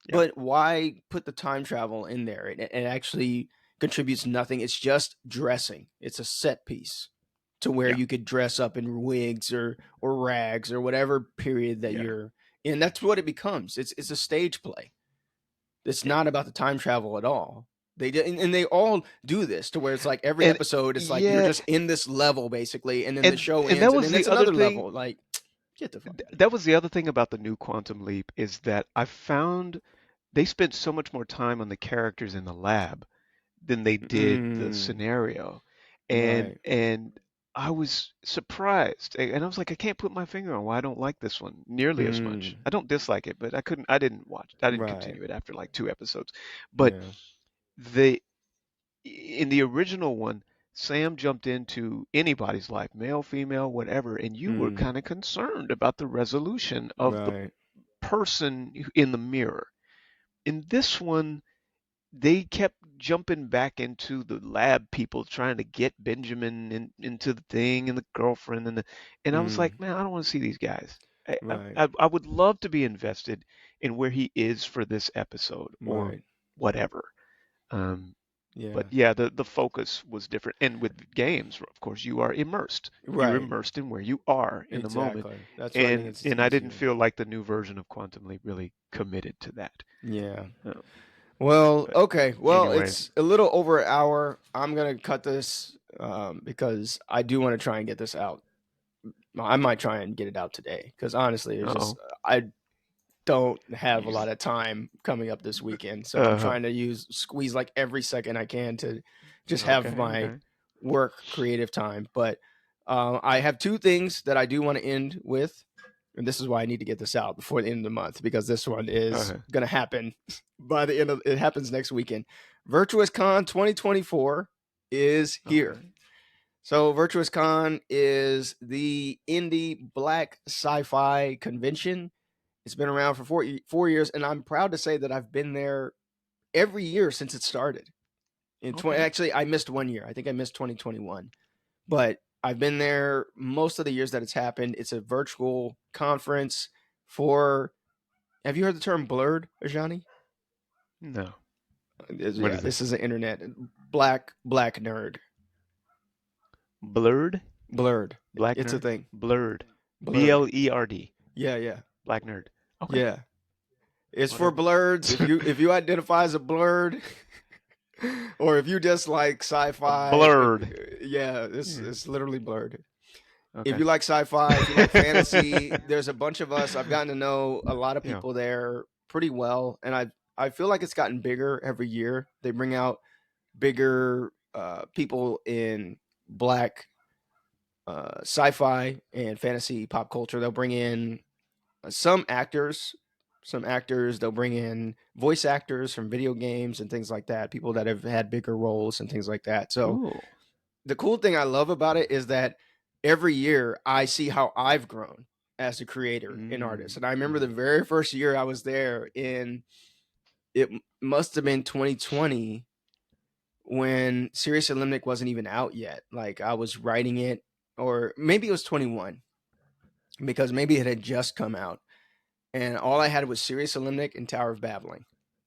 Yeah. but why put the time travel in there? It actually contributes nothing. It's just dressing. It's a set piece to where Yeah. you could dress up in wigs or rags or whatever period that Yeah. you're in. That's what it becomes. It's a stage play. It's Yeah. not about the time travel at all. They did, and they all do this to where it's like every And episode, it's like you're yeah, just in this level basically, and then the show and ends, that and was then the it's other another thing. level. Like, get the fuck out of That here. was the other thing about the new Quantum Leap is that I found they spent so much more time on the characters in the lab than they did the Mm, scenario. And right. I was surprised. And I was like, I can't put my finger on why I don't like this one nearly as much. Mm, I don't dislike it, but I didn't watch. I didn't right. continue it after like two episodes. But Yeah. the in the original one, Sam jumped into anybody's life, male, female, whatever, and you were Mm, kind of concerned about the resolution of the right. person in the mirror. In this one, they kept jumping back into the lab people trying to get Benjamin into the thing and the girlfriend and I was Mm, like, man, I don't want to see these guys. right. I would love to be invested in where he is for this episode or Right. whatever. Um, but Yeah. yeah, the focus was different. And with games, of course, you are immersed. You're Right. immersed in where you are in the moment. Exactly. That's why I think it's And I didn't easier. feel like the new version of Quantum Leap really committed to that. Yeah. Um, Well, but okay. Well, anyway, it's a little over an hour. I'm gonna cut this because I do want to try and get this out. I might try and get it out today because honestly, it's just uh-oh. I don't have a You, lot of time coming up this weekend, so I'm uh-huh. trying to squeeze like every second I can to just have Okay, my okay. work creative time. But I have two things that I do want to end with, and this is why I need to get this out before the end of the month, because this one is Uh-huh. going to happen by the end of it. Happens next weekend. Virtuous Con 2024 is here. Okay. So Virtuous Con is the indie black sci-fi convention. It's been around for 4 years, and I'm proud to say that I've been there every year since it started. Okay. Actually, I missed 1 year. I think I missed 2021, but I've been there most of the years that it's happened. It's a virtual conference for. Have you heard the term blurred, Ajani? No. What Yeah, is it? this is an internet black nerd. Blurred? Blurred. Black It's a nerd? thing. Blurred. Blurred. BLERD. Yeah, yeah, Black nerd. Okay. yeah. It's for Whatever. blurs. If you identify as a blurred, or if you just like A sci-fi, blurred. yeah, it's Yeah. it's literally blurred. If Okay. you like sci-fi, if you like fantasy, there's a bunch of us. I've gotten to know a lot of Yeah. people there pretty well, and I feel like it's gotten bigger every year. They bring out bigger people in black sci-fi and fantasy pop culture. They'll bring in some actors, some actors. They'll bring in voice actors from video games and things like that. People that have had bigger roles and things like that. So Cool. the cool thing I love about it is that every year I see how I've grown as a creator and artist. Mm, And I remember the mm. very first year I was there in it must have been 2020 when Serious Limnic wasn't even out yet. Like I was writing it, or maybe it was 21 because maybe it had just come out. And all I had was Serious Limnic and Tower of Babbling.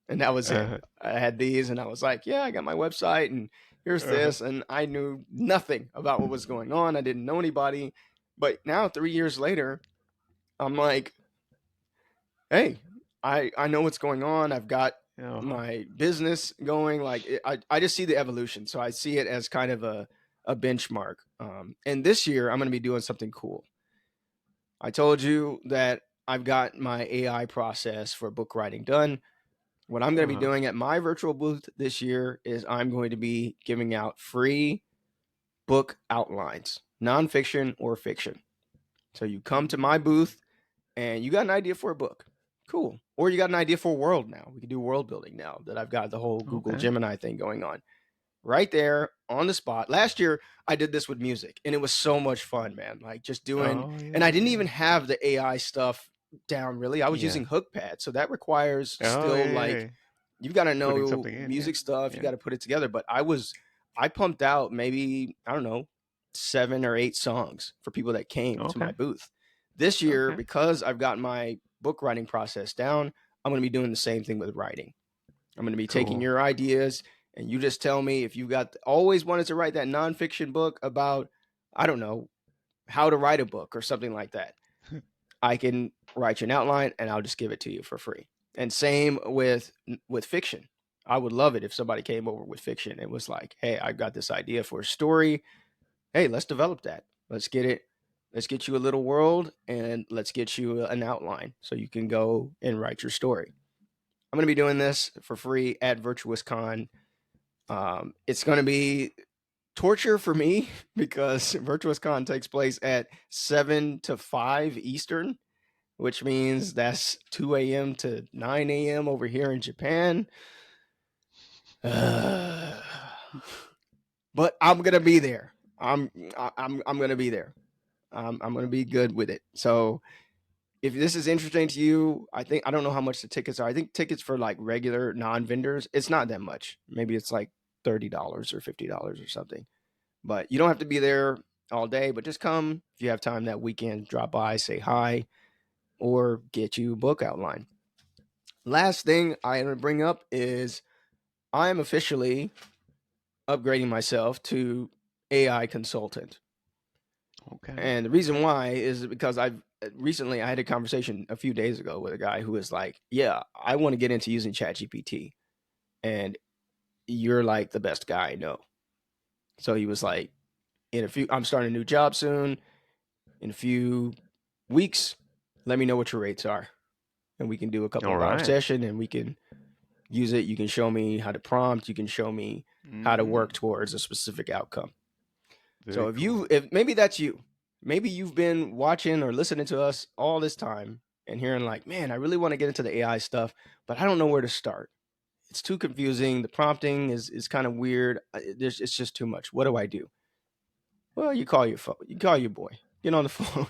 And that was it. Uh-huh. I had these and I was like, yeah, I got my website and here's Uh-huh. this. And I knew nothing about what was going on. I didn't know anybody. But now, 3 years later, I'm like, hey, I know what's going on. I've got Uh-huh. my business going. Like, I just see the evolution. So I see it as kind of a benchmark. And this year, I'm going to be doing something cool. I told you that I've got my AI process for book writing done. What I'm going to be Uh-huh. doing at my virtual booth this year is I'm going to be giving out free book outlines, nonfiction or fiction. So you come to my booth and you got an idea for a book. Cool. Or you got an idea for a world now. We can do world building now that I've got the whole Google Okay. Gemini thing going on. Right there on the spot. Last year, I did this with music and it was so much fun, man. Like just doing, Oh and I yeah, didn't yeah, even have the AI stuff down really. I was yeah. using HookPad. So that requires Oh still yeah, like yeah. you've got to Putting know something in. Yeah, music stuff. You yeah. got to put it together. But I pumped out maybe, I don't know, 7 or 8 songs for people that came to my Okay, booth. This year, okay. because I've got my book writing process down, I'm going to be doing the same thing with writing. I'm going to be taking Cool. your ideas and you just tell me if you got always wanted to write that nonfiction book about, I don't know, how to write a book or something like that. I can write you an outline and I'll just give it to you for free. And same with fiction. I would love it if somebody came over with fiction and was like, "Hey, I've got this idea for a story. Hey, let's develop that. Let's get it. Let's get you a little world and let's get you an outline so you can go and write your story." I'm going to be doing this for free at Virtuous Con. It's going to be torture for me because Virtuous Con takes place at 7 to 5 Eastern, which means that's 2 a.m. to 9 a.m. over here in Japan. Uh, but I'm gonna be there. I'm gonna be there. I'm gonna be good with it. So if this is interesting to you, I don't know how much the tickets are. I think tickets for like regular non-vendors, it's not that much. Maybe it's like $30 or $50 or something. But you don't have to be there all day. But just come if you have time that weekend. Drop by, say hi, or get you a book outline. Last thing I want to bring up is I am officially upgrading myself to AI consultant. Okay. And the reason why is because I had a conversation a few days ago with a guy who was like, "Yeah, I want to get into using Chat GPT, and you're like the best guy I know." So he was like, I'm starting a new job soon. In a few weeks, let me know what your rates are, and we can do a couple All of hour right. session, and we can use it. You can show me how to prompt. You can show me how to Mm-hmm. work towards a specific outcome. So Very cool. if maybe that's you, maybe you've been watching or listening to us all this time and hearing like, man, I really want to get into the AI stuff, but I don't know where to start. It's too confusing. The prompting is kind of weird. It's just too much. What do I do? Well, you call your phone. You call your boy. Get on the phone.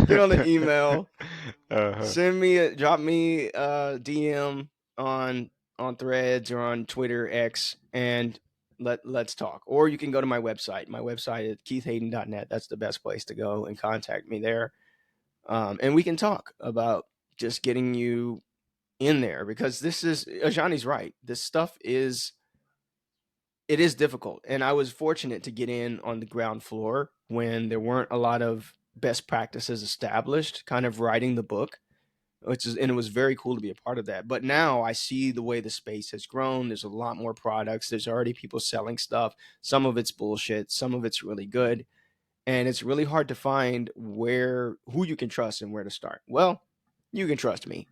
Get on the email. Uh-huh. Drop me a DM on Threads or on Twitter X, and let's talk. Or you can go to my website. My website is keithhayden.net. That's the best place to go and contact me there. And we can talk about just getting you in there because this is Ajani's right. This stuff is it is difficult, and I was fortunate to get in on the ground floor when there weren't a lot of best practices established, kind of writing the book, and it was very cool to be a part of that. But now I see the way the space has grown. There's a lot more products. There's already people selling stuff. Some of it's bullshit. Some of it's really good, and it's really hard to find who you can trust and where to start. Well, you can trust me.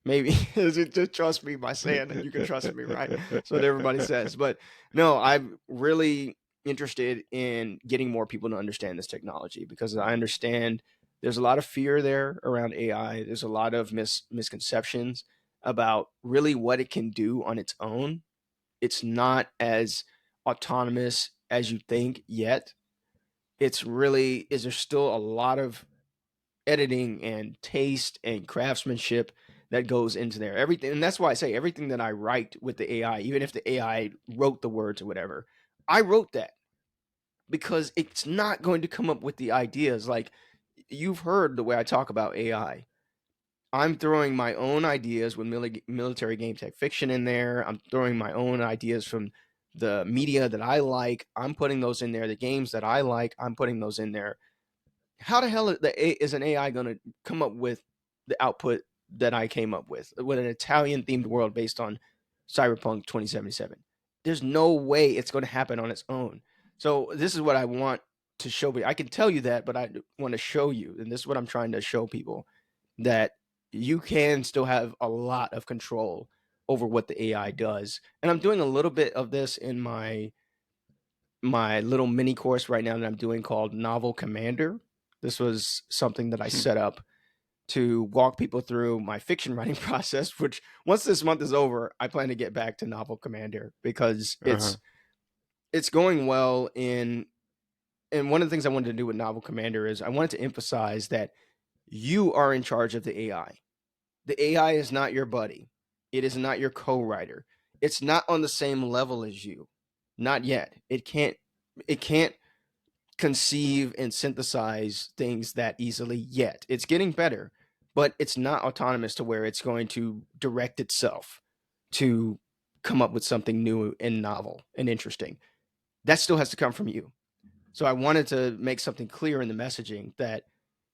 Maybe just trust me by saying that you can trust me, right? That's what everybody says. But no, I'm really interested in getting more people to understand this technology because I understand there's a lot of fear there around AI. There's a lot of misconceptions about really what it can do on its own. It's not as autonomous as you think yet. There's still a lot of editing and taste and craftsmanship that goes into there. Everything, and that's why I say everything that I write with the AI, even if the AI wrote the words or whatever, I wrote that because it's not going to come up with the ideas. Like you've heard the way I talk about AI. I'm throwing my own ideas with military game tech fiction in there. I'm throwing my own ideas from the media that I like. I'm putting those in there. The games that I like, I'm putting those in there. How the hell is an AI going to come up with the output that I came up with an Italian themed world based on Cyberpunk 2077? There's no way it's going to happen on its own. So this is what I want to show you. I can tell you that, but I want to show you, and this is what I'm trying to show people that you can still have a lot of control over what the AI does. And I'm doing a little bit of this in my my little mini course right now that I'm doing called Novel Commander. This was something that I set up to walk people through my fiction writing process, which once this month is over, I plan to get back to Novel Commander because Uh-huh. it's going well in and one of the things I wanted to do with Novel Commander is I wanted to emphasize that you are in charge of the AI. The AI is not your buddy. It is not your co-writer. It's not on the same level as you. Not yet. It can't conceive and synthesize things that easily yet. It's getting better, but it's not autonomous to where it's going to direct itself to come up with something new and novel and interesting. That still has to come from you. So I wanted to make something clear in the messaging that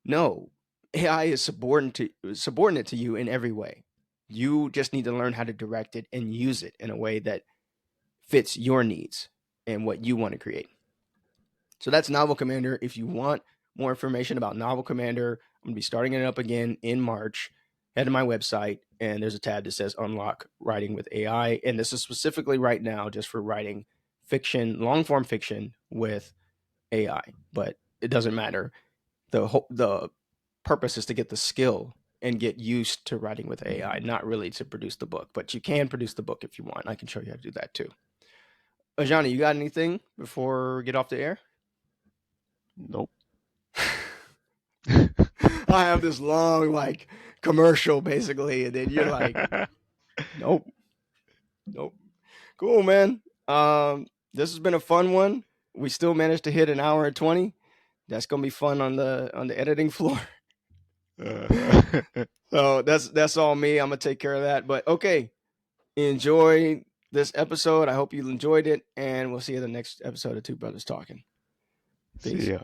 no, AI is subordinate to you in every way. You just need to learn how to direct it and use it in a way that fits your needs and what you want to create. So that's Novel Commander. If you want more information about Novel Commander, I'm going to be starting it up again in March. Head to my website, and there's a tab that says Unlock Writing with AI. And this is specifically right now just for writing fiction, long form fiction with AI. But it doesn't matter. The purpose is to get the skill and get used to writing with AI, not really to produce the book. But you can produce the book if you want. I can show you how to do that too. Ajani, you got anything before we get off the air? Nope. I have this long like commercial basically, and then you're like, nope, nope. Cool, man. This has been a fun one. We still managed to hit an hour and 20. That's gonna be fun on the editing floor. Uh-huh. So that's all me. I'm gonna take care of that. But okay, enjoy this episode. I hope you enjoyed it, and we'll see you in the next episode of Two Brothers Talking. See Peace. ya.